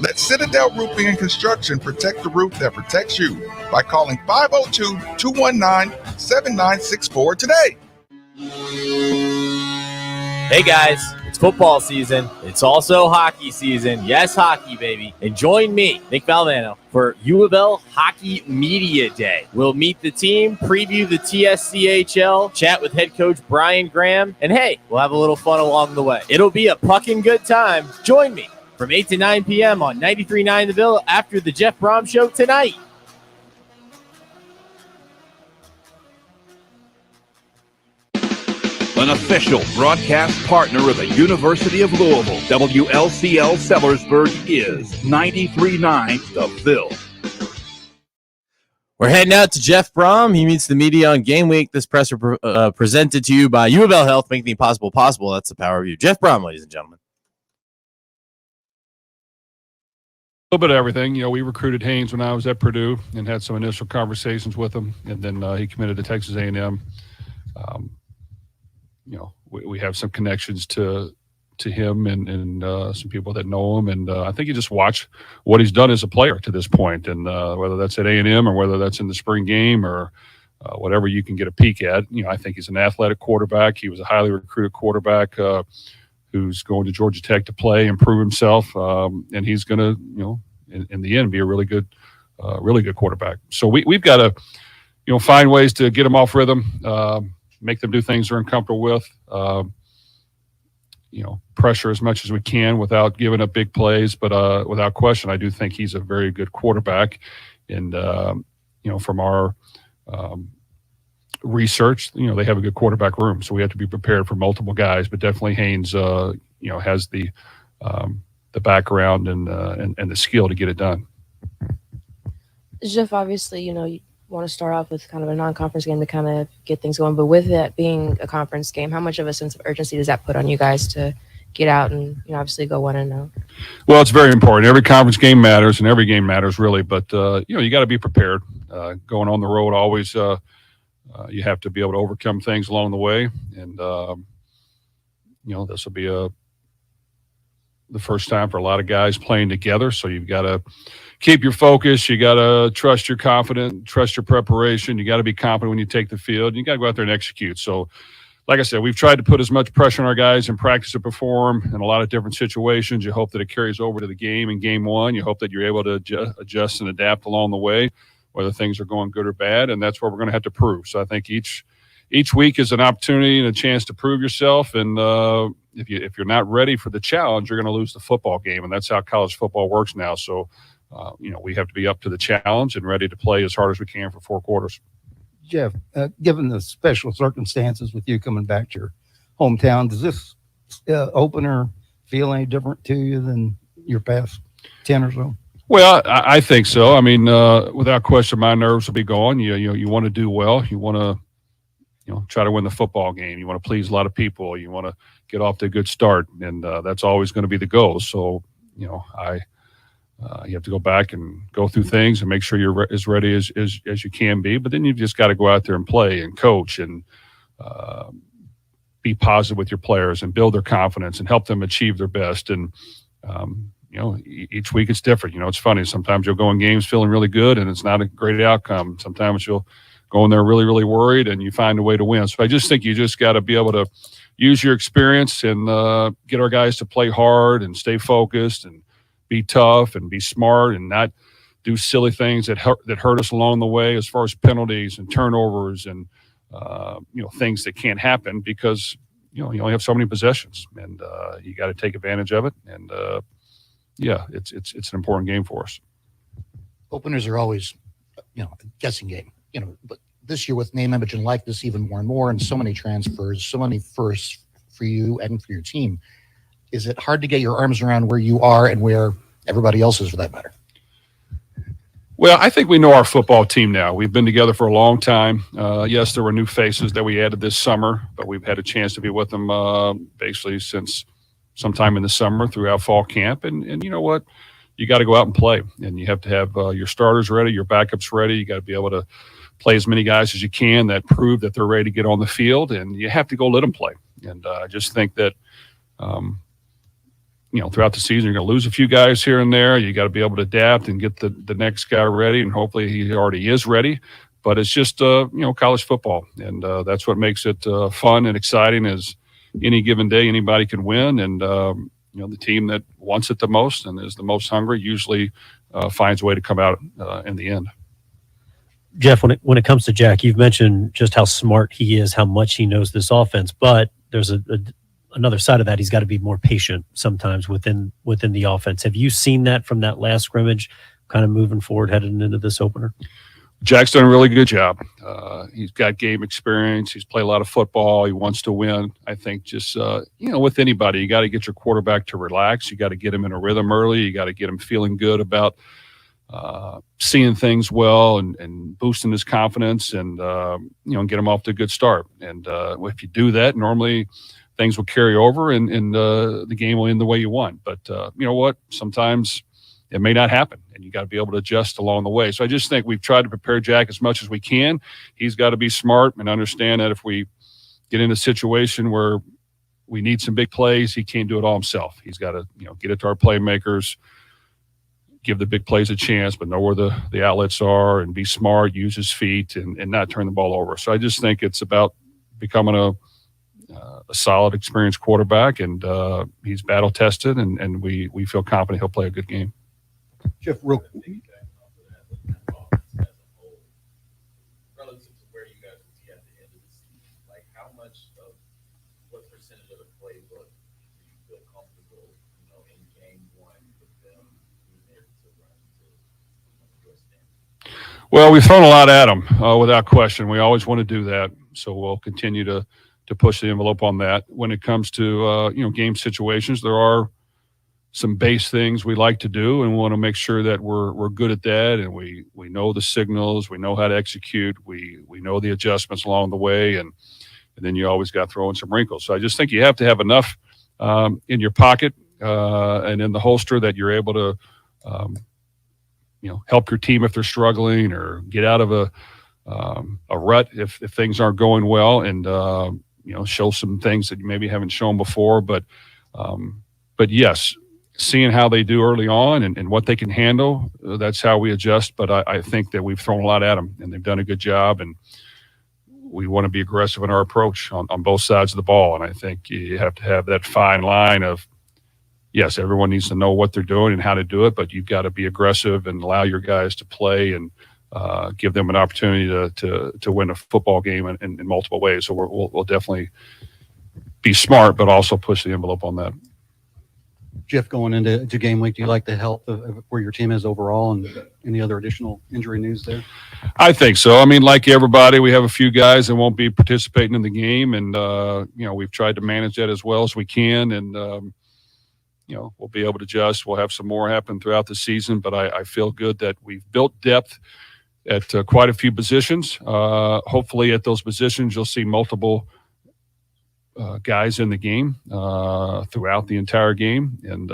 Let Citadel Roofing and Construction protect the roof that protects you by calling 502-219-7964 today. Hey guys, it's football season. It's also hockey season. Yes, hockey, baby. And join me, Nick Valvano, for U of L Hockey Media Day. We'll meet the team, preview the TSCHL, chat with head coach Brian Graham, and hey, we'll have a little fun along the way. It'll be a pucking good time. Join me from 8 to 9 p.m. on 93.9 The Ville after the Jeff Brom Show tonight. An official broadcast partner of the University of Louisville, WLCL Sellersburg is 93.9 The Ville. We're heading out to Jeff Brom. He meets the media on game week. This presser presented to you by U of L Health, making the impossible possible. That's the power of you. Jeff Brom, ladies and gentlemen. A little bit of everything. We recruited Haynes when I was at Purdue and had some initial conversations with him, and then he committed to Texas A&M. We have some connections to him and some people that know him, and I think you just watch what he's done as a player to this point, and whether that's at A&M or whether that's in the spring game or whatever you can get a peek at. I think he's an athletic quarterback. He was a highly recruited quarterback who's going to Georgia Tech to play and prove himself, and he's going to, in the end, be a really good quarterback. So we've got to, find ways to get him off rhythm, make them do things they're uncomfortable with, pressure as much as we can without giving up big plays. But without question, I do think he's a very good quarterback. And, from our research, they have a good quarterback room. So we have to be prepared for multiple guys. But definitely Haynes, has the background and the skill to get it done. Jeff, obviously, you want to start off with kind of a non-conference game to kind of get things going. But with that being a conference game, how much of a sense of urgency does that put on you guys to get out and obviously go 1-0? Well, it's very important. Every conference game matters, and every game matters really. But you got to be prepared. Going on the road, always you have to be able to overcome things along the way. And this will be the first time for a lot of guys playing together. So you've got to keep your focus. You got to trust your confidence, trust your preparation. You got to be confident when you take the field. You got to go out there and execute. So, like I said, we've tried to put as much pressure on our guys in practice to perform in a lot of different situations. You hope that it carries over to the game in game one. You hope that you're able to adjust and adapt along the way, whether things are going good or bad, and that's what we're going to have to prove. So I think each week is an opportunity and a chance to prove yourself. And if you're not ready for the challenge, you're going to lose the football game, and that's how college football works now. So, we have to be up to the challenge and ready to play as hard as we can for 4 quarters. Jeff, given the special circumstances with you coming back to your hometown, does this opener feel any different to you than your past 10 or so? Well, I think so. I mean, without question, my nerves will be gone. You want to do well. You want to, try to win the football game. You want to please a lot of people. You want to get off to a good start, and that's always going to be the goal. So, you have to go back and go through things and make sure you're as ready as you can be. But then you've just got to go out there and play and coach and be positive with your players and build their confidence and help them achieve their best. And, each week it's different. It's funny. Sometimes you'll go in games feeling really good and it's not a great outcome. Sometimes you'll go in there really, really worried and you find a way to win. So I just think you just got to be able to use your experience and get our guys to play hard and stay focused and be tough and be smart and not do silly things that hurt us along the way as far as penalties and turnovers and things that can't happen because you only have so many possessions and you got to take advantage of it. And it's an important game for us. Openers are always a guessing game, but this year with name, image, and likeness even more and more, and so many transfers, so many firsts for you and for your team. Is it hard to get your arms around where you are and where everybody else is, for that matter? Well, I think we know our football team now. We've been together for a long time. Yes, there were new faces that we added this summer, but we've had a chance to be with them basically since sometime in the summer throughout fall camp. And you know what? You got to go out and play, and you have to have your starters ready, your backups ready. You got to be able to play as many guys as you can that prove that they're ready to get on the field, and you have to go let them play. And I just think that throughout the season, you're going to lose a few guys here and there. You got to be able to adapt and get the next guy ready, and hopefully he already is ready. But it's just, college football, and that's what makes it fun and exciting is any given day anybody can win, and, the team that wants it the most and is the most hungry usually finds a way to come out in the end. Jeff, when it comes to Jack, you've mentioned just how smart he is, how much he knows this offense, but there's another side of that. He's got to be more patient sometimes within the offense. Have you seen that from that last scrimmage kind of moving forward, heading into this opener? Jack's done a really good job. He's got game experience. He's played a lot of football. He wants to win. I think just, with anybody, you got to get your quarterback to relax. You got to get him in a rhythm early. You got to get him feeling good about seeing things well and boosting his confidence and get him off to a good start. And if you do that, normally things will carry over and the game will end the way you want. But you know what? Sometimes it may not happen, and you got to be able to adjust along the way. So I just think we've tried to prepare Jack as much as we can. He's got to be smart and understand that if we get in a situation where we need some big plays, he can't do it all himself. He's got to get it to our playmakers, give the big plays a chance, but know where the outlets are and be smart, use his feet, and not turn the ball over. So I just think it's about becoming a solid, experienced quarterback, and he's battle-tested, and we feel confident he'll play a good game. Jeff, real Relative to where you guys would be at the end of the season, like how much of what percentage of the playbook do you feel comfortable, in game one with them being able to run to your standard? Well, we've thrown a lot at them, without question. We always want to do that, so we'll continue to push the envelope on that. When it comes to game situations, there are some base things we like to do, and we want to make sure that we're good at that, and we know the signals, we know how to execute, we know the adjustments along the way, and then you always got to throw in some wrinkles. So I just think you have to have enough in your pocket and in the holster that you're able to help your team if they're struggling, or get out of a rut if things aren't going well, and show some things that you maybe haven't shown before. But yes, seeing how they do early on and what they can handle, that's how we adjust. But I think that we've thrown a lot at them, and they've done a good job, and we want to be aggressive in our approach on both sides of the ball. And I think you have to have that fine line of, yes, everyone needs to know what they're doing and how to do it, but you've got to be aggressive and allow your guys to play and give them an opportunity to win a football game in multiple ways. So we'll definitely be smart, but also push the envelope on that. Jeff, going into game week, do you like the health of where your team is overall, and any other additional injury news there? I think so. I mean, like everybody, we have a few guys that won't be participating in the game, and we've tried to manage that as well as we can, and we'll be able to adjust. We'll have some more happen throughout the season, but I feel good that we've built depth at quite a few positions. Hopefully at those positions you'll see multiple guys in the game throughout the entire game, and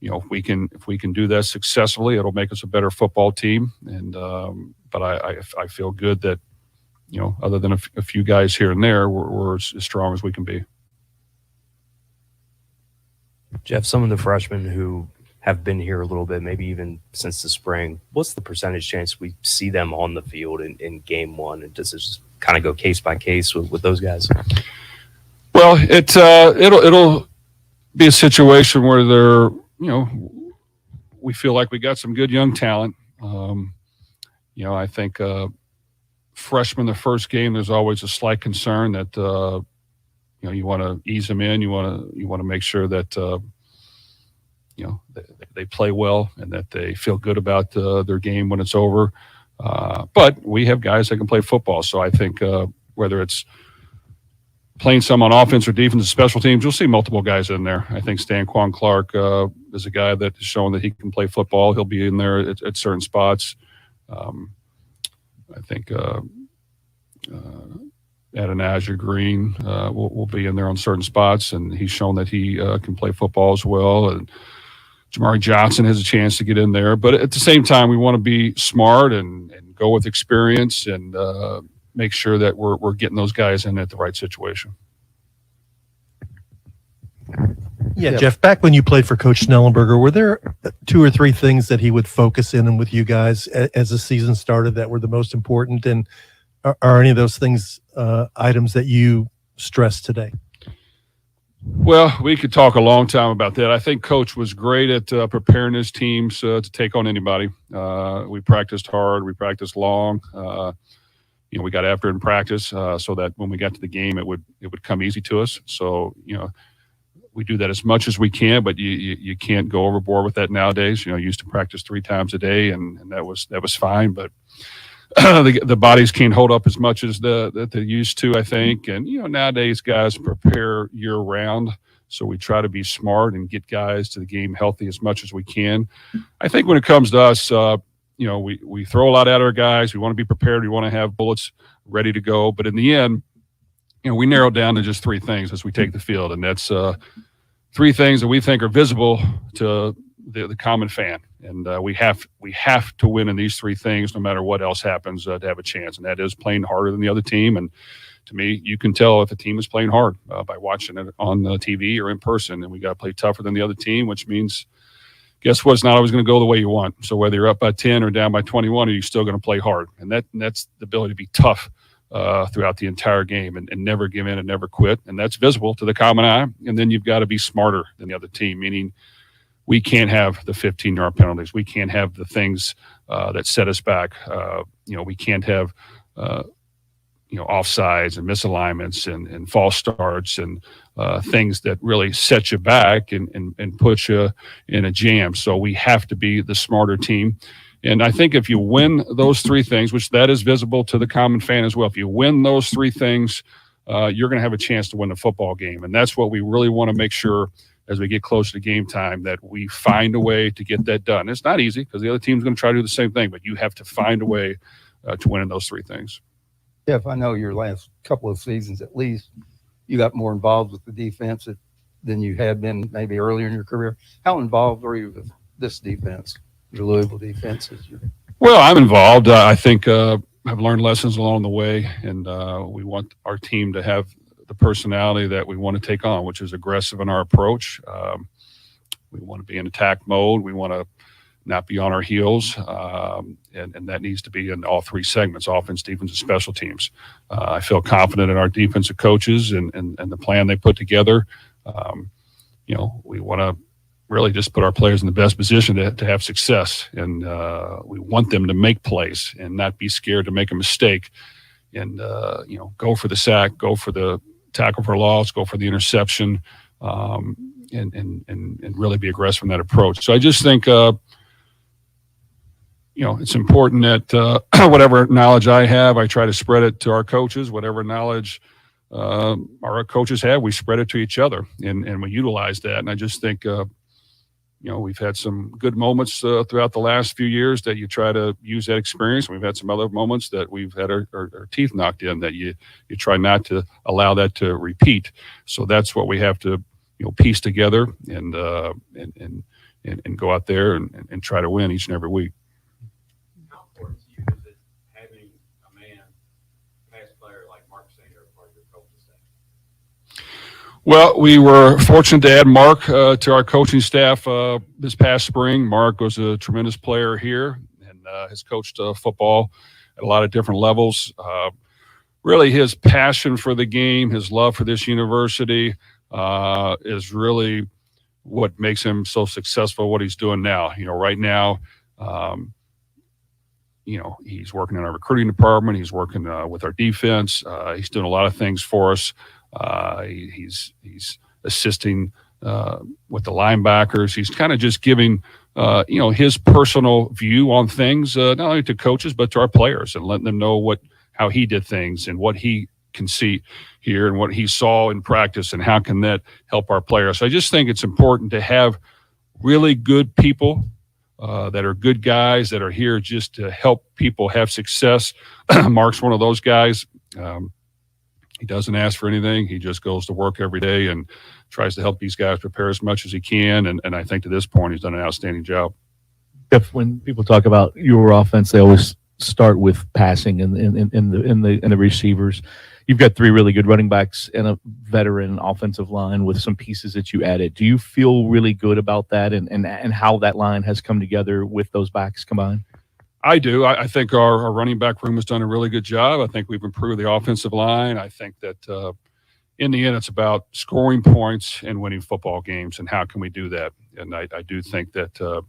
if we can do that successfully, it'll make us a better football team. And but I feel good that other than a few guys here and there, we're as strong as we can be. Jeff, some of the freshmen who have been here a little bit, maybe even since the spring, what's the percentage chance we see them on the field in game one? And does it just kind of go case by case with those guys? Well, it'll be a situation where we feel like we got some good young talent. I think freshmen, the first game, there's always a slight concern that you want to ease them in. You want to make sure that they play well and that they feel good about their game when it's over. But we have guys that can play football, so I think whether it's playing some on offense or defense and special teams, you'll see multiple guys in there. I think Stanquan Clark is a guy that has shown that he can play football. He'll be in there at certain spots. I think Adonijah Green will be in there on certain spots, and he's shown that he can play football as well. And Jamari Johnson has a chance to get in there. But at the same time, we want to be smart and go with experience and make sure that we're getting those guys in at the right situation. Yeah, Jeff, back when you played for Coach Snellenberger, were there 2 or 3 things that he would focus in with you guys as the season started that were the most important? And are any of those things items that you stress today? Well, we could talk a long time about that. I think Coach was great at preparing his teams to take on anybody. We practiced hard. We practiced long. We got after it in practice so that when we got to the game, it would come easy to us. So, we do that as much as we can, but you can't go overboard with that nowadays. You used to practice 3 times a day, and that was fine. But the bodies can't hold up as much as that they used to, I think. And, nowadays guys prepare year round. So we try to be smart and get guys to the game healthy as much as we can. I think when it comes to us, we throw a lot at our guys. We want to be prepared. We want to have bullets ready to go. But in the end, we narrowed down to just 3 things as we take the field. And that's 3 things that we think are visible to the common fan. And we have to win in these 3 things no matter what else happens to have a chance. And that is playing harder than the other team. And to me, you can tell if a team is playing hard by watching it on TV or in person. And we got to play tougher than the other team, which means, guess what? It's not always going to go the way you want. So whether you're up by 10 or down by 21, are you still going to play hard? And that's the ability to be tough throughout the entire game and never give in and never quit. And that's visible to the common eye. And then you've got to be smarter than the other team, meaning we can't have the 15-yard penalties. We can't have the things that set us back. We can't have offsides and misalignments and false starts and things that really set you back and put you in a jam. So we have to be the smarter team. And I think if you win those 3 things, which that is visible to the common fan as well, if you win those 3 things, you're going to have a chance to win the football game. And that's what we really want to make sure as we get closer to game time, that we find a way to get that done. It's not easy because the other team's going to try to do the same thing, but you have to find a way to win in those 3 things. Jeff, I know your last couple of seasons at least, you got more involved with the defense than you had been maybe earlier in your career. How involved are you with this defense, your Louisville defense? Well, I'm involved. I think I've learned lessons along the way, and we want our team to have the personality that we want to take on, which is aggressive in our approach. We want to be in attack mode. We want to not be on our heels, and that needs to be in all 3 segments: offense, defense, and special teams. I feel confident in our defensive coaches and the plan they put together. We want to really just put our players in the best position to have success, and we want them to make plays and not be scared to make a mistake, and go for the sack, go for the tackle for loss, go for the interception, and really be aggressive in that approach. So I just think it's important that whatever knowledge I have, I try to spread it to our coaches. Whatever knowledge our coaches have, we spread it to each other, and we utilize that. And I just think we've had some good moments throughout the last few years that you try to use that experience. We've had some other moments that we've had our teeth knocked in that you try not to allow that to repeat. So that's what we have to piece together and go out there and try to win each and every week. How important to you is it having a man, past player like Mark Singer, part of your coaching staff? Well, we were fortunate to add Mark to our coaching staff this past spring. Mark was a tremendous player here and has coached football at a lot of different levels. Really, his passion for the game, his love for this university is really what makes him so successful, what he's doing now. Right now, he's working in our recruiting department. He's working with our defense. He's doing a lot of things for us. He's assisting with the linebackers. He's kind of just giving his personal view on things, not only to coaches but to our players, and letting them know how he did things and what he can see here and what he saw in practice and how can that help our players. So I just think it's important to have really good people that are good guys that are here just to help people have success. Mark's one of those guys. He doesn't ask for anything. He just goes to work every day and tries to help these guys prepare as much as he can. And I think to this point, he's done an outstanding job. If when people talk about your offense, they always start with passing and the receivers. You've got 3 really good running backs and a veteran offensive line with some pieces that you added. Do you feel really good about that and how that line has come together with those backs combined? I do. I think our running back room has done a really good job. I think we've improved the offensive line. I think that in the end, it's about scoring points and winning football games, and how can we do that? And I do think that,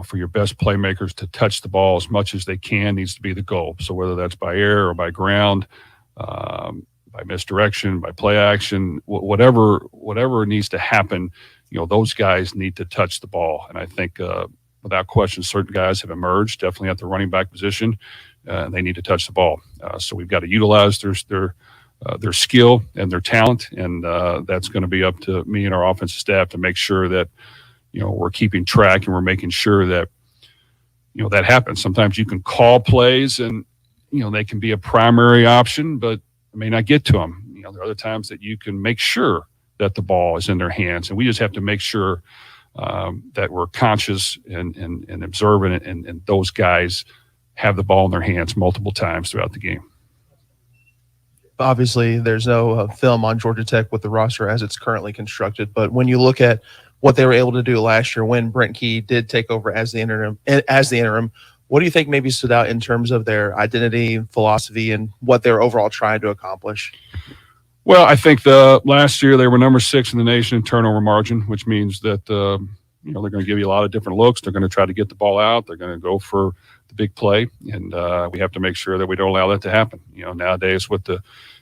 for your best playmakers to touch the ball as much as they can needs to be the goal. So whether that's by air or by ground, by misdirection, by play action, whatever needs to happen, those guys need to touch the ball. And I think without question, certain guys have emerged, definitely at the running back position. They need to touch the ball. So we've got to utilize their skill and their talent, and that's going to be up to me and our offensive staff to make sure that, we're keeping track and we're making sure that, that happens. Sometimes you can call plays and, they can be a primary option, but it may not get to them. There are other times that you can make sure that the ball is in their hands, and we just have to make sure that we're conscious and observant, and those guys have the ball in their hands multiple times throughout the game. Obviously, there's no film on Georgia Tech with the roster as it's currently constructed, but when you look at what they were able to do last year when Brent Key did take over as the interim, what do you think maybe stood out in terms of their identity, philosophy, and what they're overall trying to accomplish? Well, I think the last year they were number 6 in the nation in turnover margin, which means that they're going to give you a lot of different looks. They're going to try to get the ball out. They're going to go for the big play, and we have to make sure that we don't allow that to happen. Nowadays with the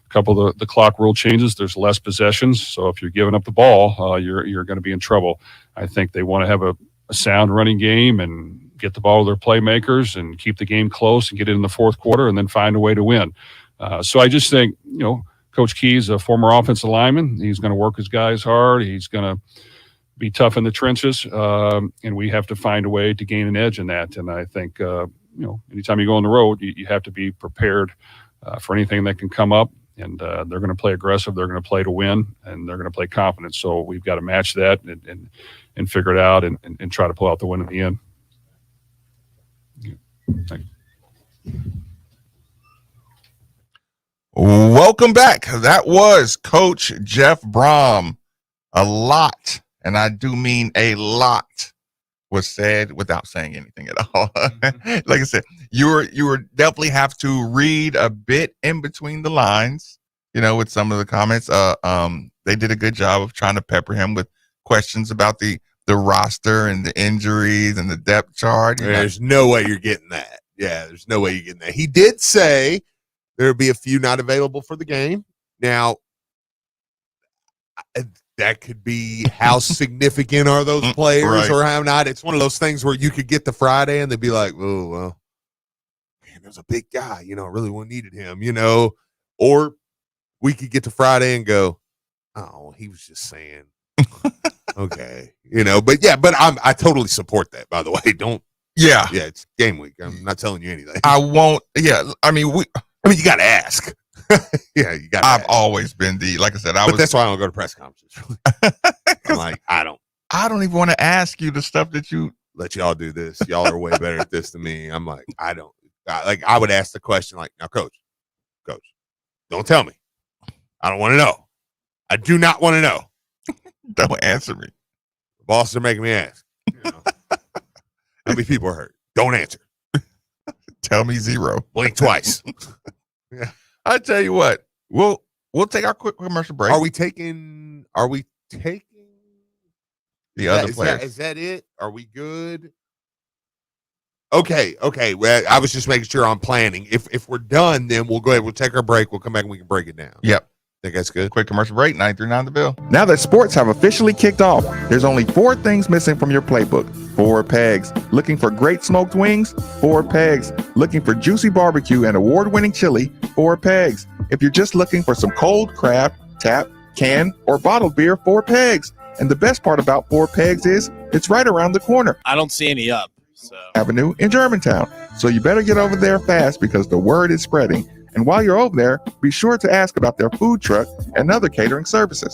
couple of the clock rule changes, there's less possessions. So if you're giving up the ball, you're going to be in trouble. I think they want to have a sound running game and get the ball to their playmakers and keep the game close and get it in the fourth quarter and then find a way to win. So I just think, Coach Key's a former offensive lineman. He's going to work his guys hard. He's going to be tough in the trenches, and we have to find a way to gain an edge in that. And I think, anytime you go on the road, you have to be prepared for anything that can come up. And they're going to play aggressive. They're going to play to win, and they're going to play confident. So we've got to match that and figure it out and try to pull out the win in the end. Thank you. Welcome back. That was Coach Jeff Brom. A lot, and I do mean a lot, was said without saying anything at all. Like I said, you were definitely have to read a bit in between the lines, with some of the comments. They did a good job of trying to pepper him with questions about the roster and the injuries and the depth chart. There's no way you're getting that. Yeah, there's no way you're getting that. He did say there'll be a few not available for the game. Now, that could be how significant are those players Right. or how not. It's one of those things where you could get to Friday and they'd be like, oh, well, man, there's a big guy, really one needed him, or we could get to Friday and go, oh, he was just saying, okay, but I totally support that, by the way. Yeah, it's game week. I'm not telling you anything. I won't. Yeah, I mean, you got to ask. Yeah, you got. I've always been like I said, but that's why I don't go to press conferences. I'm like, I don't even want to ask you the stuff that you let y'all do this. Y'all are way better at this than me. I'm like, I would ask the question like, now, coach, don't tell me. I don't want to know. I do not want to know. Don't answer me. The bosses are making me ask. How many people are hurt? Don't answer. Tell me 0. Blink twice. Yeah. I tell you what, we'll take our quick commercial break. Are we taking the other players? Is that it? Are we good? Okay. Well, I was just making sure I'm planning. If we're done, then we'll go ahead. We'll take our break. We'll come back and we can break it down. Yep. Think that's good. Quick commercial break. 939 The Bill. Now that sports have officially kicked off, there's only 4 things missing from your playbook. 4 pegs. Looking for great smoked wings? 4 pegs. Looking for juicy barbecue and award-winning chili? 4 pegs. If you're just looking for some cold craft, tap, can, or bottled beer? 4 pegs. And the best part about 4 pegs is it's right around the corner. I don't see any up. Avenue in Germantown. So you better get over there fast because the word is spreading. And while you're over there, be sure to ask about their food truck and other catering services.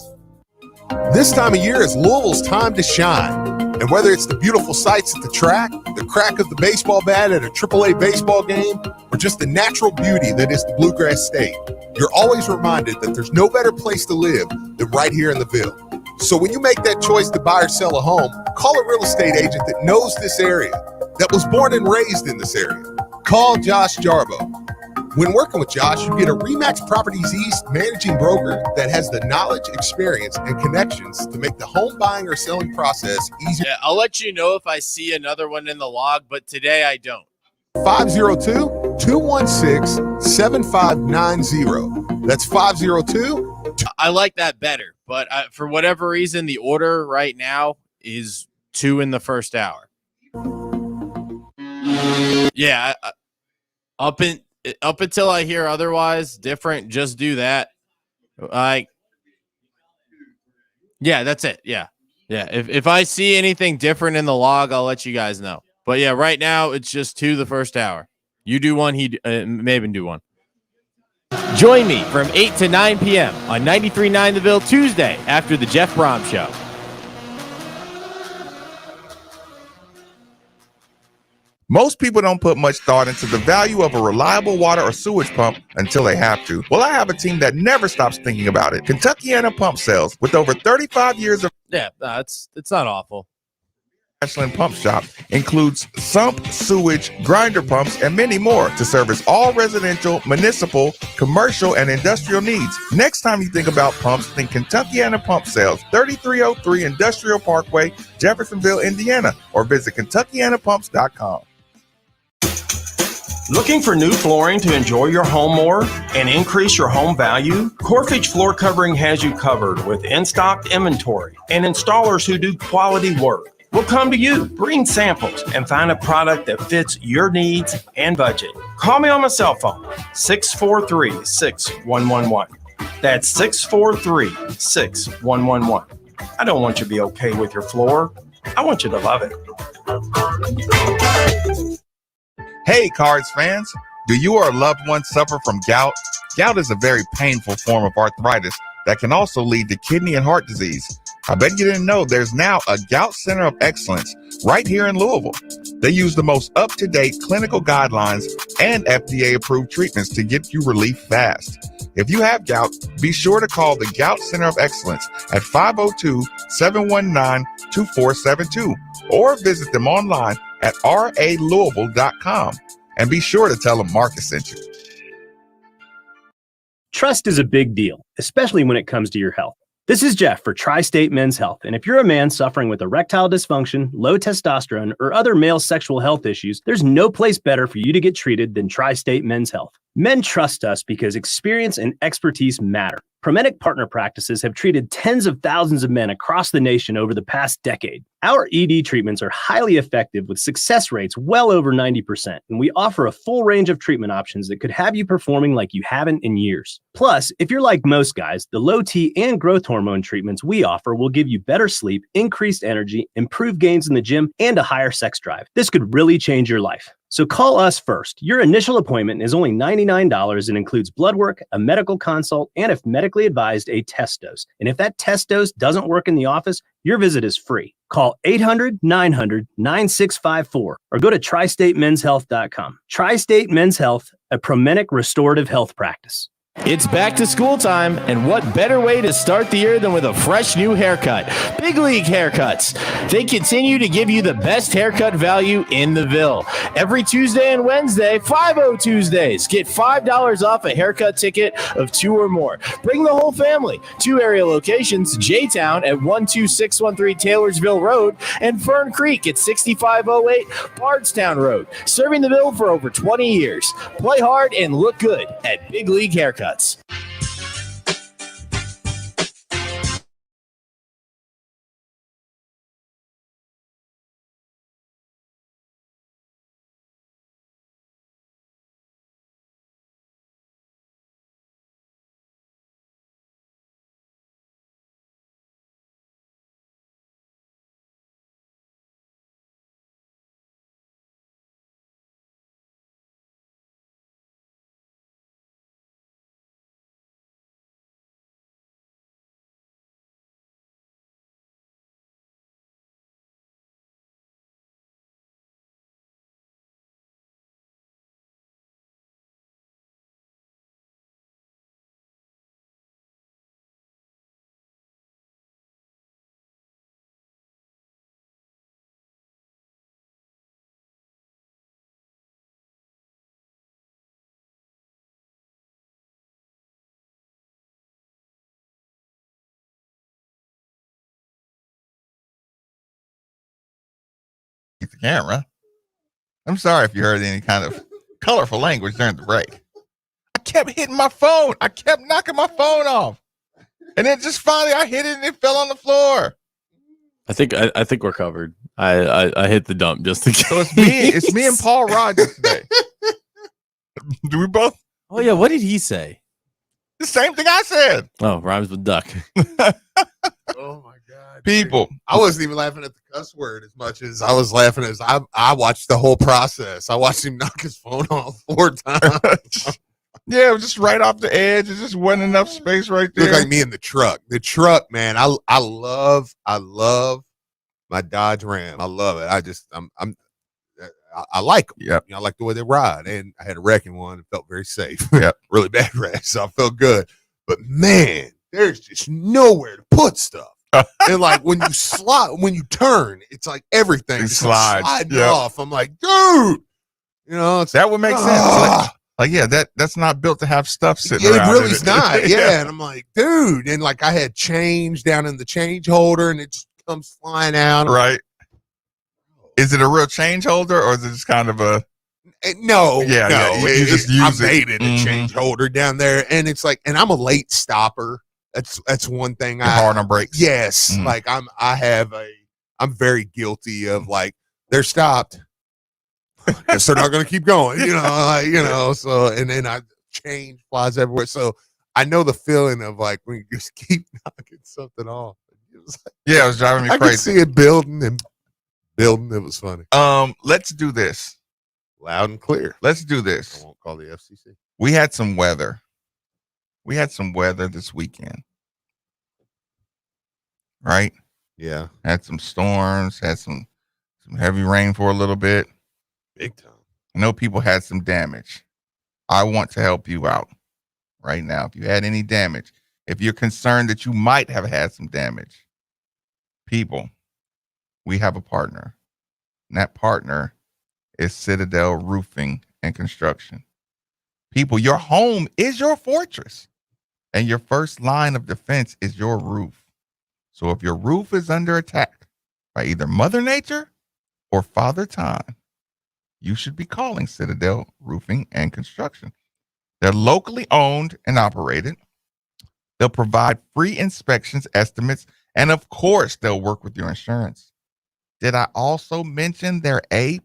This time of year is Louisville's time to shine. And whether it's the beautiful sights at the track, the crack of the baseball bat at a AAA baseball game, or just the natural beauty that is the Bluegrass State, you're always reminded that there's no better place to live than right here in the Ville. So when you make that choice to buy or sell a home, call a real estate agent that knows this area, that was born and raised in this area. Call Josh Jarbo. When working with Josh, you get a RE/MAX Properties East managing broker that has the knowledge, experience, and connections to make the home buying or selling process easier. Yeah, I'll let you know if I see another one in the log, but today I don't. 502-216-7590. That's 502. I like that better, but for whatever reason, the order right now is 2 in the first hour. Yeah, up until I hear otherwise different, just do that. Yeah, that's it. Yeah. If I see anything different in the log, I'll let you guys know. But yeah, right now it's just 2 the first hour. You do one, Maven do one. Join me from 8 to 9 p.m. on 93.9 The Ville Tuesday after the Jeff Brom Show. Most people don't put much thought into the value of a reliable water or sewage pump until they have to. Well, I have a team that never stops thinking about it. Kentuckiana Pump Sales, with over 35 years of it's not awful. Ashland Pump Shop includes sump, sewage, grinder pumps, and many more to service all residential, municipal, commercial, and industrial needs. Next time you think about pumps, think Kentuckiana Pump Sales, 3303 Industrial Parkway, Jeffersonville, Indiana, or visit KentuckianaPumps.com. Looking for new flooring to enjoy your home more and increase your home value? Corfage Floor Covering has you covered with in-stock inventory and installers who do quality work. We'll come to you, bring samples, and find a product that fits your needs and budget. Call me on my cell phone, 643-6111. That's 643-6111. I don't want you to be okay with your floor. I want you to love it. Hey, Cards fans, do you or a loved one suffer from gout? Gout is a very painful form of arthritis that can also lead to kidney and heart disease. I bet you didn't know there's now a Gout Center of Excellence right here in Louisville. They use the most up-to-date clinical guidelines and FDA-approved treatments to get you relief fast. If you have gout, be sure to call the Gout Center of Excellence at 502-719-2472 or visit them online at ralouisville.com, and be sure to tell them Marcus sent you. Trust is a big deal, especially when it comes to your health. This is Jeff for Tri-State Men's Health, and if you're a man suffering with erectile dysfunction, low testosterone, or other male sexual health issues, there's no place better for you to get treated than Tri-State Men's Health. Men trust us because experience and expertise matter. Promenic Partner Practices have treated tens of thousands of men across the nation over the past decade. Our ED treatments are highly effective with success rates well over 90%, and we offer a full range of treatment options that could have you performing like you haven't in years. Plus, if you're like most guys, the low T and growth hormone treatments we offer will give you better sleep, increased energy, improved gains in the gym, and a higher sex drive. This could really change your life. So call us first. Your initial appointment is only $99 and includes blood work, a medical consult, and if medically advised, a test dose. And if that test dose doesn't work in the office, your visit is free. Call 800-900-9654 or go to tristatemenshealth.com. Tri-State Men's Health, a Promenic restorative health practice. It's back to school time, and what better way to start the year than with a fresh new haircut? Big League Haircuts. They continue to give you the best haircut value in the Ville. Every Tuesday and Wednesday, 5-0 Tuesdays. Get $5 off a haircut ticket of 2 or more. Bring the whole family. 2 area locations, J-Town at 12613 Taylorsville Road and Fern Creek at 6508 Bardstown Road. Serving the Ville for over 20 years. Play hard and look good at Big League Haircuts. The camera. I'm sorry if you heard any kind of colorful language during the break. I kept hitting my phone. I kept knocking my phone off. And then just finally I hit it and it fell on the floor. I think we're covered. I hit the dump just to So it's me and Paul Rogers today. Do we both? Oh yeah, what did he say? The same thing I said. Oh, rhymes with duck. Oh my God. People. I wasn't even laughing at the cuss word as much as I was laughing as I watched the whole process. I watched him knock his phone off 4 times. Yeah, it was just right off the edge. There just wasn't enough space right there. Look like me in the truck. The truck, man. I love my Dodge Ram. I love it. I like them. Yep. I like the way they ride. And I had a wreck in one. It felt very safe. Yep. Really bad wreck, so I felt good. But man, there's just nowhere to put stuff. And like when you turn, it's like everything just slides. sliding Yep. off. I'm like, dude, it's that would make sense. Like, yeah, that's not built to have stuff sitting it around. really's not. Yeah. And I'm like, dude. And like I had change down in the change holder and it just comes flying out. Right. Is it a real change holder or is it just kind of a No, Yeah, no. yeah, you just use I it. made it a Mhm. change holder down there, and it's like, and I'm a late stopper. That's one thing. You're hard on brakes? Yes, Mhm. like I'm very guilty of like they're stopped. Guess they're not going to keep going, So and then I change flies everywhere. So I know the feeling of like when you just keep knocking something off. It was like, Yeah, it was driving me I crazy. could see it building and building. It was funny. Let's do this. Loud and clear. Let's do this. I won't call the FCC. We had some weather. We had some weather this weekend. Right? Yeah. Had some storms, had some heavy rain for a little bit. Big time. I know people had some damage. I want to help you out right now. If you had any damage, if you're concerned that you might have had some damage, people, we have a partner. And that partner is Citadel Roofing and Construction. People, your home is your fortress, and your first line of defense is your roof. So if your roof is under attack by either Mother Nature or Father Time, you should be calling Citadel Roofing and Construction. They're locally owned and operated. They'll provide free inspections, estimates, and of course, they'll work with your insurance. Did I also mention their A+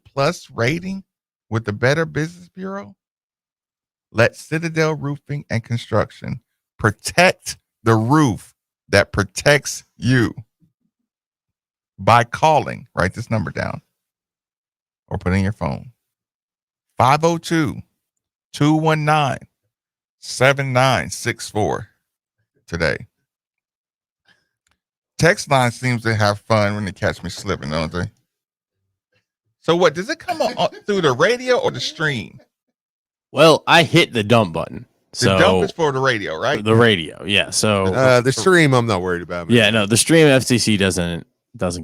rating with the Better Business Bureau? Let Citadel Roofing and Construction protect the roof that protects you by calling, write this number down, or put in your phone, 502-219-7964 today. Text line seems to have fun when they catch me slipping, don't they? So what, does it come on through the radio or the stream? Well, I hit the dump button. So The dump is for the radio, right? The radio, yeah. So The stream, I'm not worried about. Man. yeah, no, the stream FCC doesn't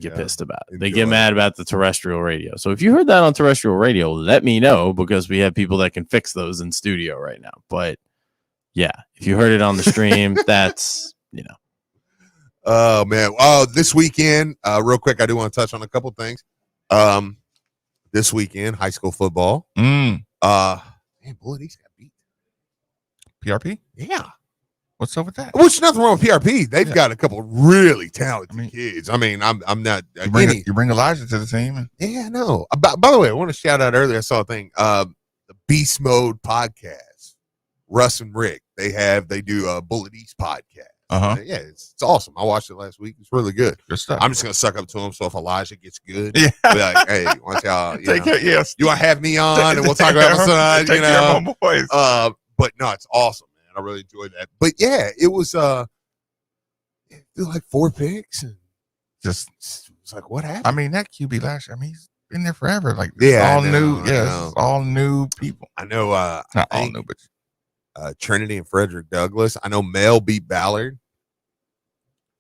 get pissed about it. They get mad about the terrestrial radio. So if you heard that on terrestrial radio, let me know because we have people that can fix those in studio right now. But yeah, if you heard it on the stream, that's Oh man. Oh, this weekend, real quick, I do want to touch on a couple things. This weekend, high school football. Man, Bullet East got beat. PRP? Yeah. What's up with that? Which nothing wrong with PRP. They've got a couple really talented kids. I mean, I'm not. You bring Elijah to the team. Yeah, I know. By the way, I want to shout out earlier. I saw a thing. The Beast Mode podcast. Russ and Rick. They do a Bullet East podcast. Yeah, it's awesome. I watched it last week. It's really good. Good stuff. I'm just gonna suck up to him. So if Elijah gets good, Yeah. be like, hey, why don't y'all Take care, yes. you want to have me on and we'll talk about my son? Take care of my boys. But no, it's awesome, man. I really enjoyed that. But yeah, it was like 4 picks and just it's like what happened? I mean, that QB last year, I mean, he's been there forever. Like, Yeah, all I know, new. I Yeah, know. it's all new people. I know. Not all new, but Trinity and Frederick Douglass. I know Mel beat Ballard.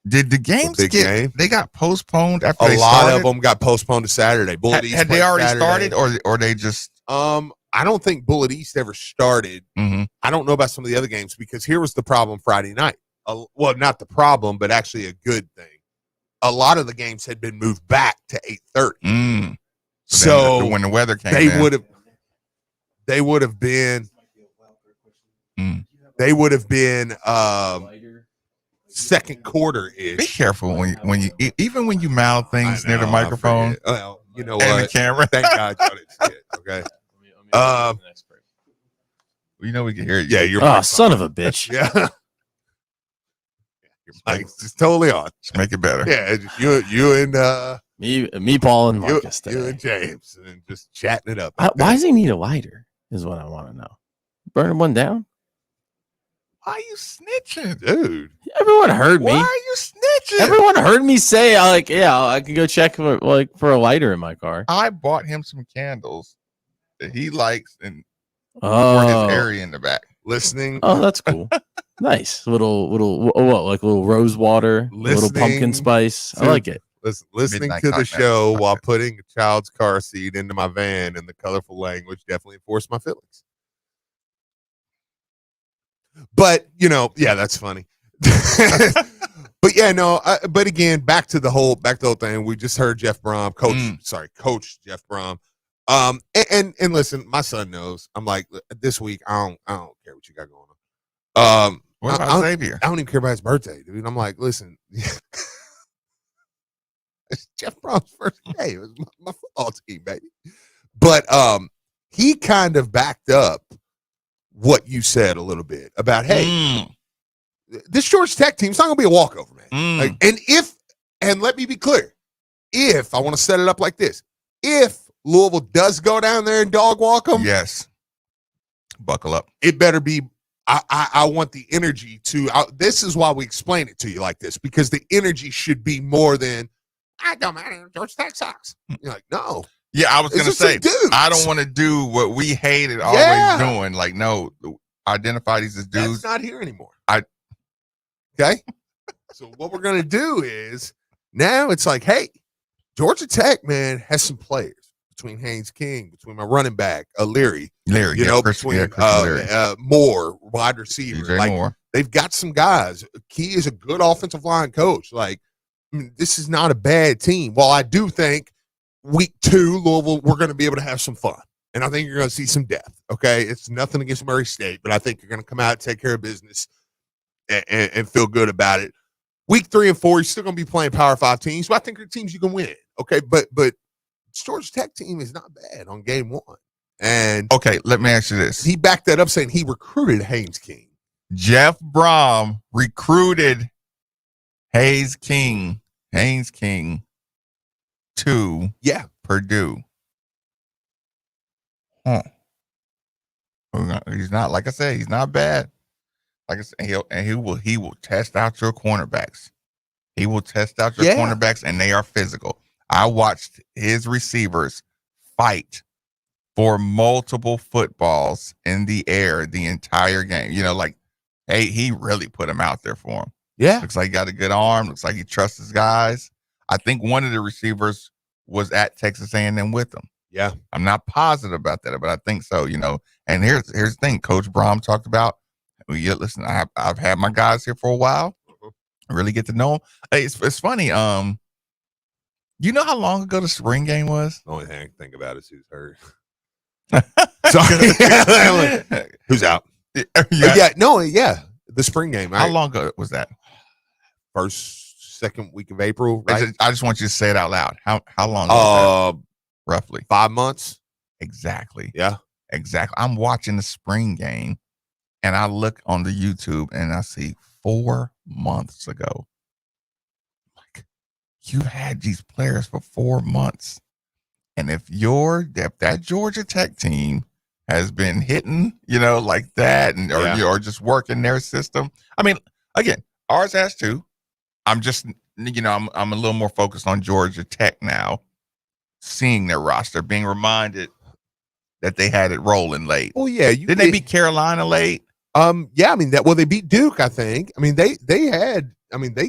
Did the games big game. They got postponed after A they lot started? of them got postponed to Saturday. Bullet East Had they played already Saturday. started, or they just? I don't think Bullet East ever started. Mm-hmm. I don't know about some of the other games because here was the problem Friday night. Well, not the problem, but actually a good thing. A lot of the games had been moved back to 8:30. So then when the weather came, they in, would have been. Mm. They would have been second quarter Be ish. careful when you even when you mouth things near the microphone. Well, you know and what? the camera. Thank God y'all didn't see it. Okay. You know we can hear you. Yeah, your Oh, mic's son on. of a bitch. Yeah. Your mic's just totally on. Just make it better. Yeah, just you and Me, Paul, and you, Marcus you today. and James, and just chatting it up. Why does he need a lighter? Is what I want to know. Burning one down? Why are you snitching, dude? Everyone heard me. Why are you snitching? Everyone heard me say, I can go check for a lighter in my car. I bought him some candles that he likes and for Oh. his area in the back. Listening. Oh, that's cool. Nice. Little what? Like a little rose water, a little pumpkin spice. I like it. Listening Midnight to the cocktail. show while putting a child's car seat into my van in the colorful language definitely enforced my feelings. But yeah, that's funny. But yeah, no. But again, back to the whole thing. We just heard Jeff Brom, Coach Jeff Brom. And listen, my son knows. I'm like, this week I don't care what you got going on. What about Xavier? I don't even care about his birthday, dude. I'm like, listen. It's Jeff Brom's first day. It was my football team, baby. But he kind of backed up what you said a little bit about, hey, this Georgia Tech team's not going to be a walkover, man. Like, and let me be clear, if I want to set it up like this, if Louisville does go down there and dog walk them, yes, buckle up. It better be. I want the energy to. This is why we explain it to you like this, because the energy should be more than. I don't matter. Georgia Tech sucks. You're like, no. Yeah, I was It's gonna just say some dudes. I don't want to do what we hated always doing. Like, no, identify these as dudes. That's not here anymore. Okay. So what we're gonna do is now it's like, hey, Georgia Tech, man, has some players between Haynes King, between my running back, Leary, between Moore, wide receiver. DJ like Moore. they've got some guys. Key is a good offensive line coach. Like, I mean, this is not a bad team. Well, I do think week 2, Louisville, we're going to be able to have some fun. And I think you're going to see some depth. Okay. It's nothing against Murray State, but I think you're going to come out, take care of business, and feel good about it. Week 3 and 4, you're still going to be playing Power 5 teams, but I think they're teams you can win. Okay. But Georgia Tech team is not bad on game 1. And okay, let me ask you this. He backed that up saying he recruited Haynes King. Jeff Brom recruited Haynes King to Purdue. Huh. He's not, like I said, he's not bad. Like I said, he will test out your cornerbacks. He will test out your cornerbacks, and they are physical. I watched his receivers fight for multiple footballs in the air the entire game. Hey, he really put him out there for him. Yeah. Looks like he got a good arm. Looks like he trusts his guys. I think one of the receivers was at Texas A&M with him. Yeah. I'm not positive about that, but I think so, And here's the thing. Coach Brom talked about, listen, I've had my guys here for a while. I really get to know them. Hey, it's funny. You know how long ago the spring game was? The only thing I can think about is who's hurt. Sorry. Who's out? The spring game. How long ago was that? Second week of April, right? I just want you to say it out loud. How long ago was that? Roughly 5 months. Exactly. Yeah. Exactly. I'm watching the spring game, and I look on the YouTube, and I see 4 months ago. Like, you had these players for 4 months. And if that Georgia Tech team has been hitting, like that, and or just working their system. I mean, again, ours has too. I'm just, I'm a little more focused on Georgia Tech now, seeing their roster, being reminded that they had it rolling late. Well, yeah, didn't they beat Carolina late? Yeah, I mean they beat Duke, I think. I mean they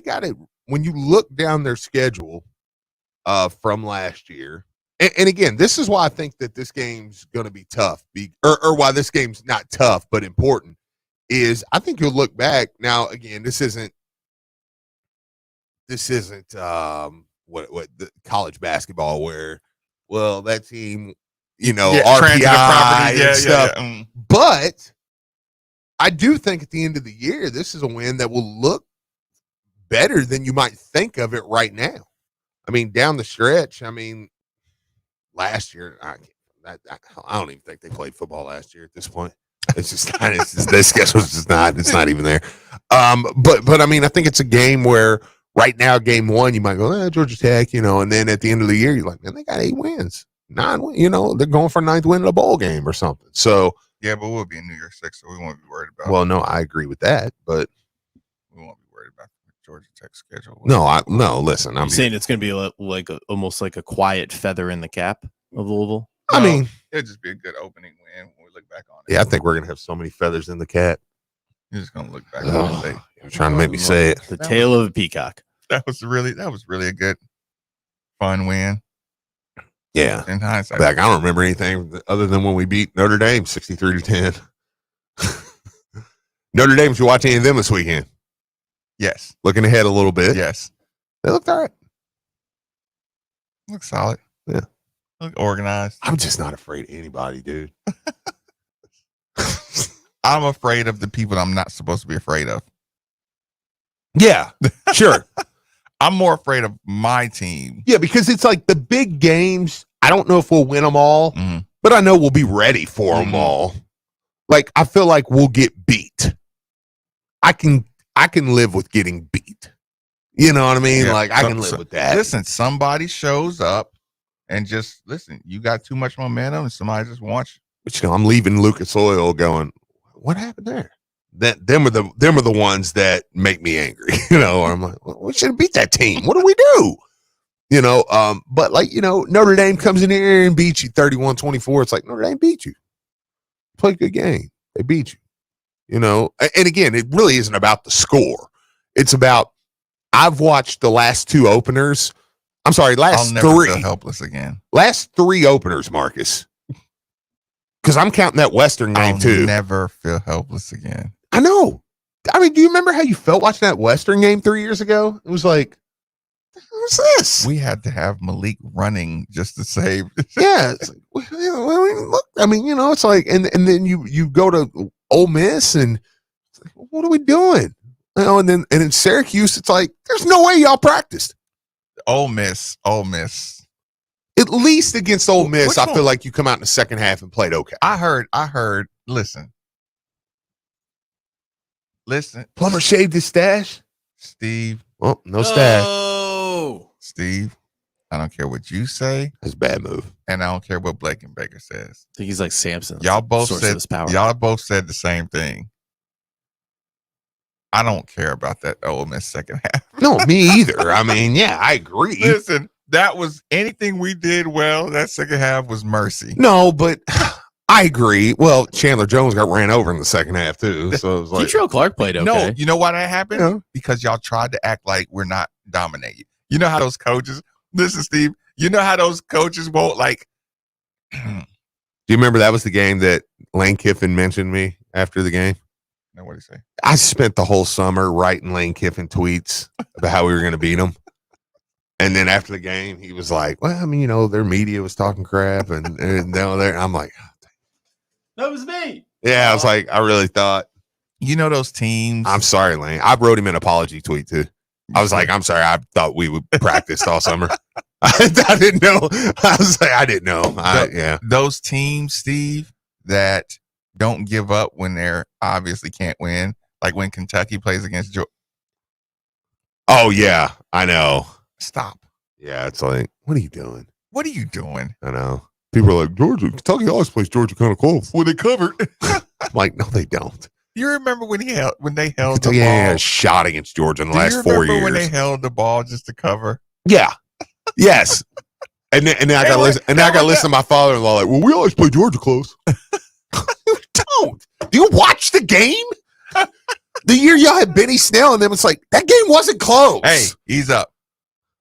got it. When you look down their schedule from last year. And again, this is why I think that this game's going to be tough, or why this game's not tough but important, is I think you'll look back. Now, again, this isn't what the college basketball where, well, that team, RPI and stuff. But I do think at the end of the year, this is a win that will look better than you might think of it right now. I mean, down the stretch, I mean, last year, I don't even think they played football last year at this point. It's just not, their schedule's just not, it's not even there. But I mean, I think it's a game where right now, game one, you might go, Georgia Tech, and then at the end of the year, you're like, man, they got 8 wins, 9 wins, they're going for 9th win in a bowl game or something. So, yeah, but we'll be in New Year's 6, so we won't be worried about well, no, I agree with that, but we won't be worried about Georgia Tech schedule. No, listen, I'm saying it's going to be almost like a quiet feather in the cap of Louisville. I mean, it'll just be a good opening win when we look back on it. Yeah, I think we're gonna have so many feathers in the cap. You're just gonna look back on it. You're trying to make me say it. The tail of a peacock. That was really a good, fun win. Yeah. In hindsight, I don't remember anything other than when we beat Notre Dame 63-10. Notre Dame, did you watch any of them this weekend? Yes. Looking ahead a little bit. Yes. They looked all right. Look solid. Yeah. Look organized. I'm just not afraid of anybody, dude. I'm afraid of the people I'm not supposed to be afraid of. Yeah, sure. I'm more afraid of my team. Yeah, because it's like the big games, I don't know if we'll win them all, but I know we'll be ready for them all. Like, I feel like we'll get beat. I can live with getting beat. You know what I mean? Yeah, like, I can live with that. Listen, somebody shows up and just listen. You got too much momentum, and somebody just wants you. But I'm leaving Lucas Oil going, what happened there? Them are the ones that make me angry. Or I'm like, well, we should have beat that team. What do we do? But Notre Dame comes in here and beats you 31-24. It's like Notre Dame beat you. Play a good game. They beat you. And again, it really isn't about the score. It's about I've watched the last 2 openers. I'm sorry, last I'll never 3. feel helpless again. Last 3 openers, Marcus. Because I'm counting that Western game too. Never feel helpless again. I know. I mean, do you remember how you felt watching that Western game 3 years ago? It was like, what's this? We had to have Malik running just to save. Yeah. It's like, look, it's like, and then you go to Ole Miss and it's like, what are we doing? And then in Syracuse, it's like, there's no way y'all practiced. Ole Miss. At least against Ole Miss, Which I one? feel like you come out in the second half and played okay. I heard, listen. Plummer shaved his stash. Steve. Well, no stash. Oh, Steve, I don't care what you say. That's a bad move. And I don't care what Blake and Baker says. I think he's like Samson. Y'all both Source of said his power. y'all both said the same thing. I don't care about that Ole Miss second half. No, me either. I mean, yeah, I agree. Listen, that was anything we did well. That second half was mercy. No, but I agree. Well, Chandler Jones got ran over in the second half too. So it was like, Detrell Clark played okay. No, you know why that happened? Yeah. Because y'all tried to act like we're not dominating. You know how those coaches, listen, Steve, you know how those coaches won't like. do you remember that was the game that Lane Kiffin mentioned me after the game? No, what did he say? I spent the whole summer writing Lane Kiffin tweets about how we were going to beat them. And then after the game, he was like, well, I mean, their media was talking crap. And I'm like, That was me. yeah, I was like, I really thought. You know those teams. I'm sorry, Lane. I wrote him an apology tweet too. I was like, I'm sorry. I thought we would practice all summer. I didn't know. I was like, I didn't know. Yeah. Those teams, Steve, that don't give up when they're obviously can't win. Like when Kentucky plays against Georgia. Oh, yeah. I know. Stop. Yeah. It's like, what are you doing? What are you doing? I know. People are like, Kentucky always plays Georgia kind of close. Well, they covered. I'm like, no, they don't. You remember when they held Kentucky the ball? had a shot against Georgia in the last 4 years. When they held the ball just to cover? Yeah. Yes. And then I got to listen. And then I got to listen to my father-in-law. Like, well, we always play Georgia close. You don't. Do you watch the game? The year y'all had Benny Snell, and then it's like that game wasn't close. Hey, he's up.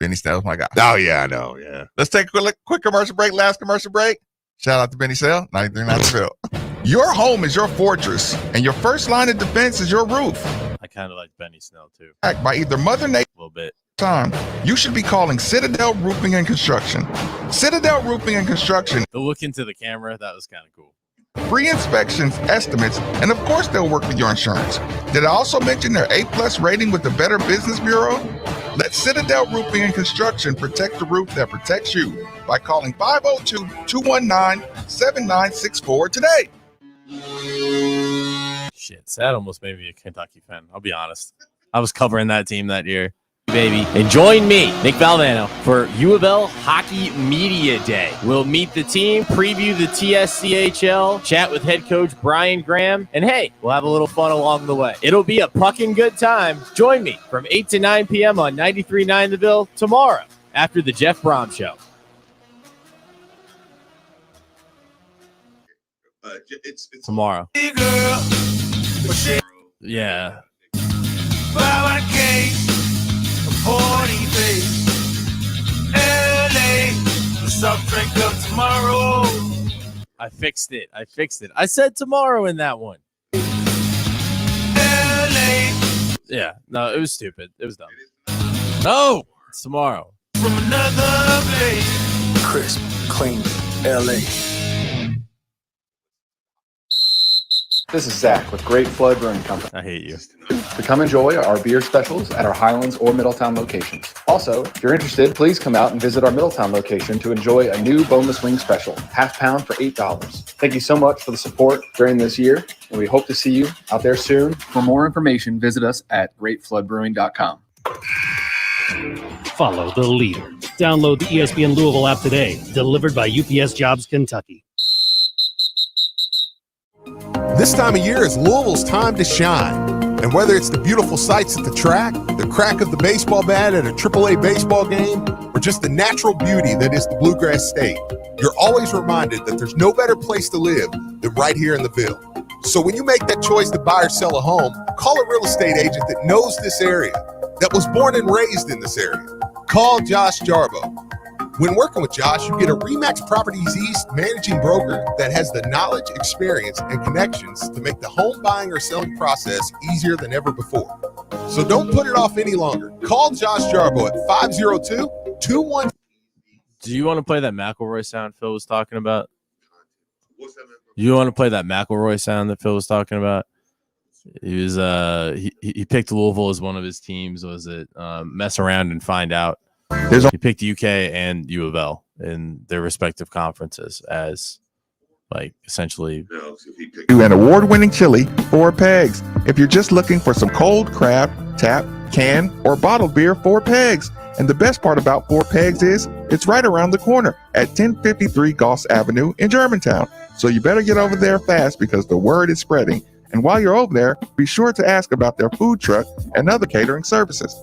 Benny Snell's my guy. Oh yeah, I know. Yeah. Let's take a quick commercial break. Last commercial break. Shout out to Benny Snell, 93.9 Phil. Your home is your fortress, and your first line of defense is your roof. I kind of like Benny Snell too. Backed by either Mother Nature A little bit. time, you should be calling Citadel Roofing and Construction. Citadel Roofing and Construction. The look into the camera, that was kind of cool. free inspections, estimates, and of course they'll work with your insurance. Did I also mention their A+ rating with the Better Business Bureau? Let Citadel Roofing and Construction protect the roof that protects you by calling 502-219-7964 today. Shit, that almost made me a Kentucky fan. I'll be honest. I was covering that team that year. Baby. And join me, Nick Valvano, for U of L Hockey Media Day. We'll meet the team, preview the TSCHL, chat with head coach Brian Graham, and hey, we'll have a little fun along the way. It'll be a pucking good time. Join me from 8 to 9 p.m. on 93.9 The Ville tomorrow after the Jeff Brom Show. It's Tomorrow. Yeah. I fixed it. I said tomorrow in that one. Yeah. No, it was stupid. It was dumb. No, it's tomorrow. From another place. Crisp, clean, LA. This is Zach with Great Flood Brewing Company. I hate you. To come enjoy our beer specials at our Highlands or Middletown locations. Also, if you're interested, please come out and visit our Middletown location to enjoy a new boneless wing special, half pound for $8. Thank you so much for the support during this year, and we hope to see you out there soon. For more information, visit us at greatfloodbrewing.com. Follow the leader. Download the ESPN Louisville app today. Delivered by UPS Jobs Kentucky. This time of year is Louisville's time to shine. And whether it's the beautiful sights at the track, the crack of the baseball bat at a AAA baseball game, or just the natural beauty that is the Bluegrass State, you're always reminded that there's no better place to live than right here in the Ville. So when you make that choice to buy or sell a home, call a real estate agent that knows this area, that was born and raised in this area. Call Josh Jarbo. When working with Josh, you get a RE/MAX Properties East managing broker that has the knowledge, experience, and connections to make the home buying or selling process easier than ever before. So don't put it off any longer. Call Josh Jarbo at 502-21. Do you want to play that McElroy sound Phil was talking about? You want to play that McElroy sound that Phil was talking about? He was he picked Louisville as one of his teams. Was it Mess Around and Find Out? He picked UK and U of L in their respective conferences as like essentially An award-winning chili, 4 pegs. If you're just looking for some cold crab, tap, can, or bottled beer, 4 pegs. And the best part about 4 pegs is it's right around the corner at 1053 Goss Avenue in Germantown. So you better get over there fast because the word is spreading. And while you're over there, be sure to ask about their food truck and other catering services.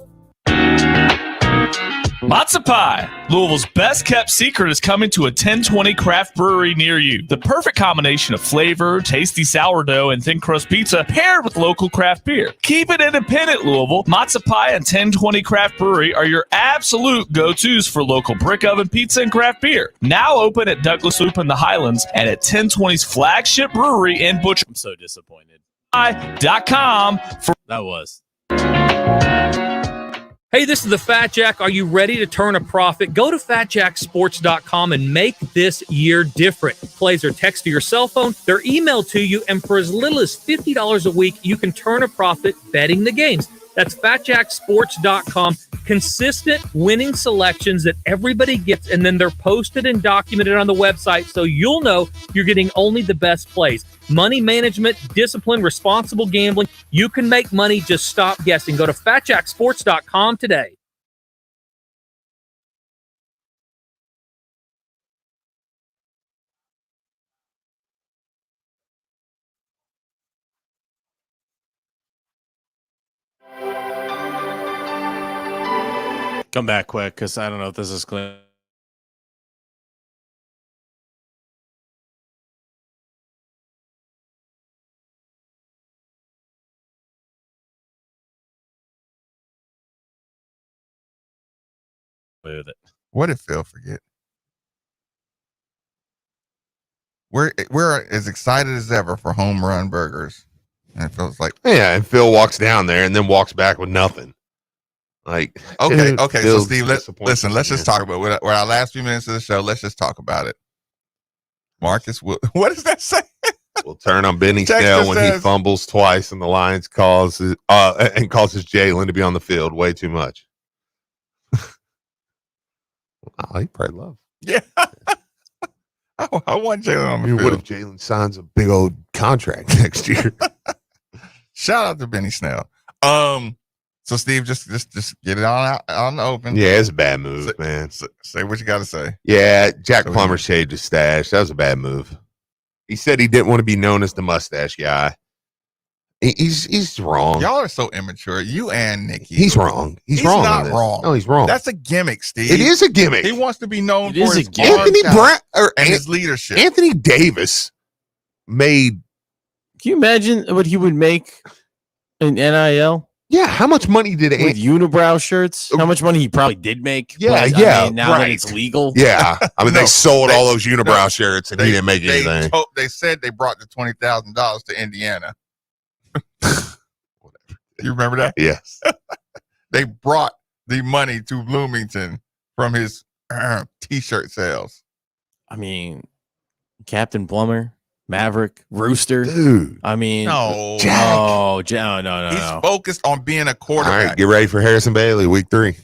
Matzo Pie, Louisville's best kept secret, is coming to a 1020 craft brewery near you. The perfect combination of flavor, tasty sourdough, and thin crust pizza paired with local craft beer. Keep it independent, Louisville. Matzo Pie and 1020 Craft Brewery are your absolute go-tos for local brick oven pizza and craft beer. Now open at Douglas Loop in the Highlands and at 1020's flagship brewery in Butcher. I'm so disappointed. .com for that was. Hey, this is the Fat Jack. Are you ready to turn a profit? Go to fatjacksports.com and make this year different. Plays are text to your cell phone, they're emailed to you, and for as little as $50 a week, you can turn a profit betting the games. That's fatjacksports.com. Consistent winning selections that everybody gets, and then they're posted and documented on the website so you'll know you're getting only the best plays. Money management, discipline, responsible gambling. You can make money. Just stop guessing. Go to fatjacksports.com today. Come back quick because I don't know if this is clear. With it. What did Phil forget? We're as excited as ever for home run burgers. And it feels like, yeah, and Phil walks down there and then walks back with nothing. Like, okay. So Phil's Steve, let's just talk about it. We're our last few minutes of the show. Let's just talk about it. Marcus, what does that say? We'll turn on Benny Texter Snell when he says- fumbles twice and the Lions causes Jalen to be on the field way too much. He probably love. Yeah. I want Jalen on I the mean, what field. if Jalen signs a big old contract next year? Shout out to Benny Snell. So Steve, just get it out on the open. Yeah, it's a bad move, man. Say what you got to say. Yeah, Jack So Plummer shaved his stash. That was a bad move. He said he didn't want to be known as the mustache guy. He's wrong. Y'all are so immature. You and Nikki. He's wrong. He's wrong on not this. wrong. No, he's wrong. That's a gimmick, Steve. It is a gimmick. He wants to be known It for is his a gimmick. Anthony arm Brown talent and his leadership. Anthony Davis made. Can you imagine what he would make in NIL? Yeah, how much money did With unibrow shirts? How much money he probably did make? Yeah, but, yeah, I mean, now that right. it's legal. Yeah, I mean, No, they sold they- all those unibrow no, shirts, and he didn't make anything. They said they brought the $20,000 to Indiana. You remember that? Yes. They brought the money to Bloomington from his T-shirt sales. I mean, Captain Plumber, Maverick, Rooster. Dude. I mean, No. no. He's focused on being a All quarterback. right, get ready for Harrison Bailey, week 3.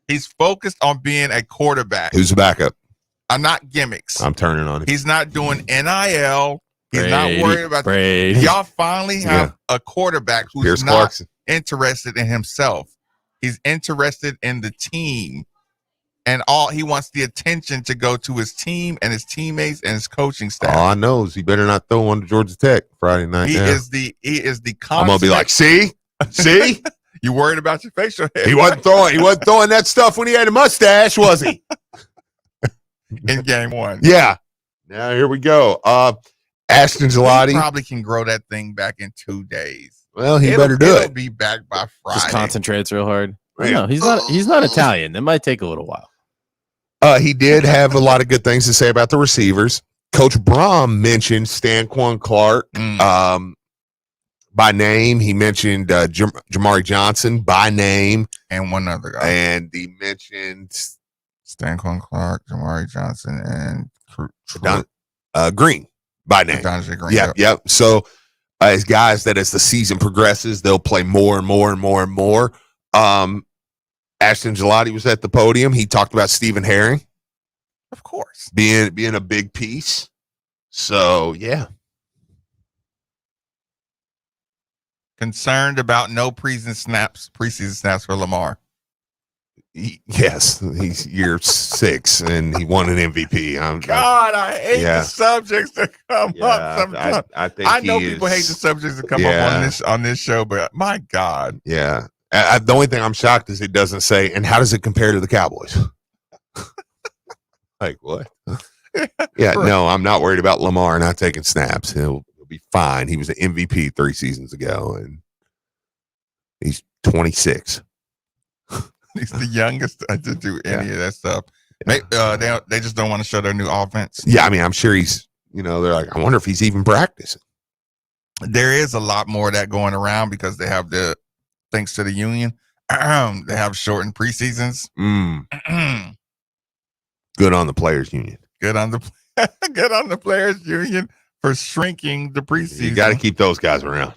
He's focused on being a quarterback. Who's the backup? I'm not gimmicks. I'm turning on him. He's not doing NIL. He's not worried about Brady. Y'all finally have a quarterback who's Pierce not Clarkson. interested in himself. He's interested in the team. And all he wants the attention to go to his team and his teammates and his coaching staff. All I know is he better not throw one to Georgia Tech Friday night. He now. is the I'm gonna be like, see? You worried about your facial hair. He wasn't throwing that stuff when he had a mustache, was he? in game 1. Yeah. Now here we go. Ashton He Gelati. probably can grow that thing back in 2 days. Well, he better do it'll it. be back by Friday. Just concentrates real hard. Right. No, he's not Italian. It might take a little while. He did have a lot of good things to say about the receivers. Coach Brom mentioned Stanquan Clark by name. He mentioned Jamari Johnson by name. And one other guy. And he mentioned Stanquan Clark, Jamari Johnson, and Green by name. Donjay Green. Yep. So as guys that as the season progresses, they'll play more and more and more and more. Ashton Gelati was at the podium. He talked about Stephen Herring. Of course. Being a big piece. So yeah. Concerned about no preseason snaps for Lamar. Yes, he's year 6 and he won an MVP. God, I hate the subjects that come up sometimes. I think I know he people is- hate the subjects that come up on this show, but my God. Yeah. The only thing I'm shocked is it doesn't say, and how does it compare to the Cowboys? Like what? Yeah, no, I'm not worried about Lamar not taking snaps. He'll be fine. He was an MVP 3 seasons ago, and he's 26. He's the youngest to do any of that stuff. They just don't want to show their new offense. Yeah, I mean, I'm sure he's, they're like, I wonder if he's even practicing. There is a lot more of that going around because they have thanks to the union, they have shortened preseasons. Good on the players union. Good on the players union for shrinking the preseason. You got to keep those guys around.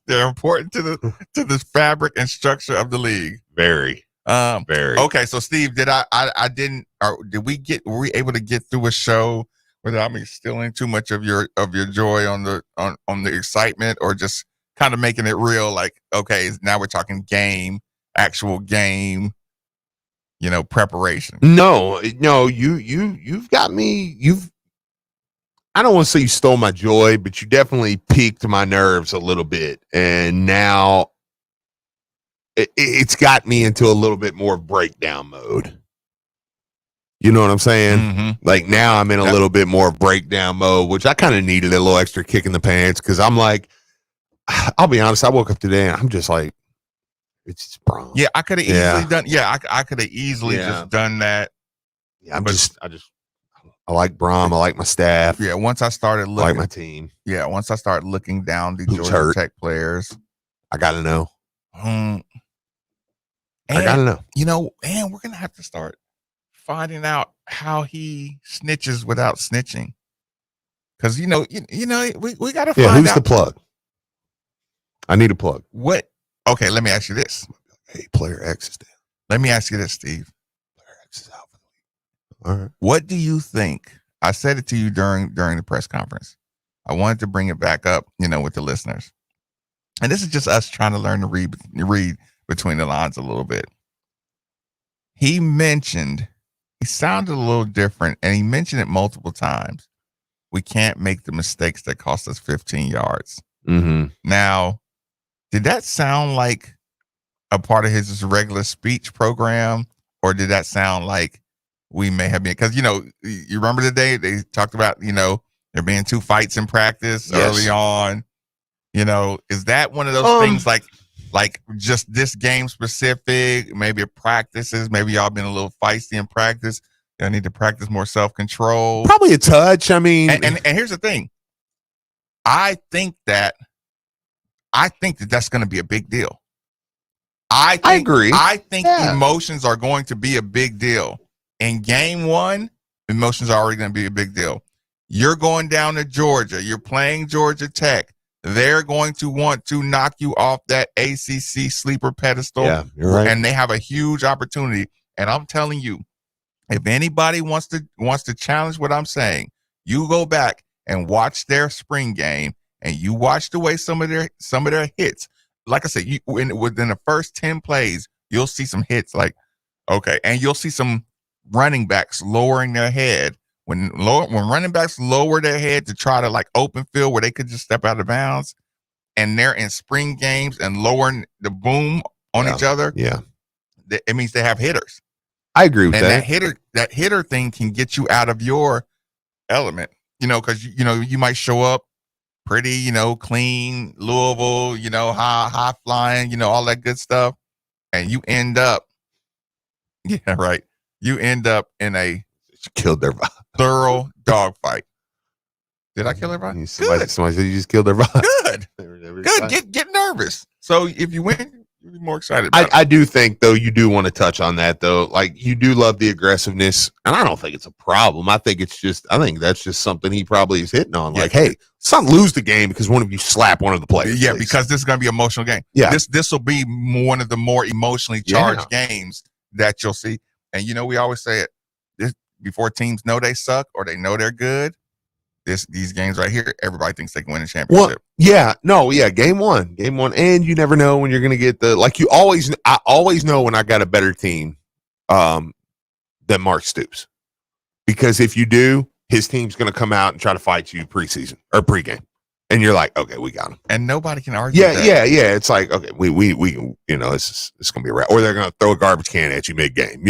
They're important to the fabric and structure of the league. Very. Very. Okay, so Steve, were we able to get through a show without me stealing too much of your joy on the excitement, or just kind of making it real? Like, okay, now we're talking actual game, preparation. No, you've got me. I don't want to say you stole my joy, but you definitely piqued my nerves a little bit. And now it's got me into a little bit more breakdown mode. You know what I'm saying? Mm-hmm. Like now I'm in a little bit more breakdown mode, which I kind of needed a little extra kick in the pants. Cause I'm like, I'll be honest. I woke up today and I'm just like, it's just Brom. Yeah, I could have easily done. Yeah, I could have easily Yeah. just done that. Yeah, I like Brom. I like my staff. Yeah, once I started I looking, like my team. Yeah, once I started looking down the Who's Georgia hurt? Tech players, I got to know. I gotta know. And we're gonna have to start finding out how he snitches without snitching. Because, we got to Yeah, find who's out. the plug? I need a plug. What? Okay, let me ask you this. Hey, player X is down. Let me ask you this, Steve. Player X is out for the week. All right. What do you think? I said it to you during the press conference. I wanted to bring it back up, with the listeners. And this is just us trying to learn to read between the lines a little bit. He sounded a little different, and he mentioned it multiple times. We can't make the mistakes that cost us 15 yards. Mm-hmm. Now, did that sound like a part of his regular speech program, or did that sound like we may have been? Because, you remember the day they talked about, there being 2 fights in practice early on. Is that one of those things like just this game specific, maybe practices, maybe y'all been a little feisty in practice. Y'all need to practice more self-control. Probably a touch. I mean, and here's the thing. I think that that's going to be a big deal. I agree. I think emotions are going to be a big deal. In game 1, emotions are already going to be a big deal. You're going down to Georgia. You're playing Georgia Tech. They're going to want to knock you off that ACC sleeper pedestal. Yeah, you're right. And they have a huge opportunity. And I'm telling you, if anybody wants to challenge what I'm saying, you go back and watch their spring game, and you watch the way some of their hits. Like I said, within the first 10 plays, you'll see some hits. And you'll see some running backs lowering their head. When running backs lower their head to try to open field where they could just step out of bounds, and they're in spring games and lowering the boom on each other, it means they have hitters. I agree with that. And that hitter thing can get you out of your element, because you might show up pretty, clean, Louisville, high flying, all that good stuff, and you end up, you end up in a killed their vibe. Thorough dogfight. Did I kill everybody? Somebody said you just killed their vibe. Good. Good. Get nervous. So if you win, you'll be more excited. I do think, though, you do want to touch on that, though. You do love the aggressiveness, and I don't think it's a problem. I think that's just something he probably is hitting on. Hey, let's not lose the game because one of you slap one of the players. Yeah, please. because this is going to be an emotional game. Yeah. This will be one of the more emotionally charged games that you'll see. And, we always say it. Before teams know they suck or they know they're good, these games right here, everybody thinks they can win a championship. Game one, and you never know when you're going to get I always know when I got a better team than Mark Stoops, because if you do, his team's going to come out and try to fight you preseason or pregame, and you're like, okay, we got him, and nobody can argue. Yeah. It's like, okay, we it's going to be a wrap, or they're going to throw a garbage can at you mid game.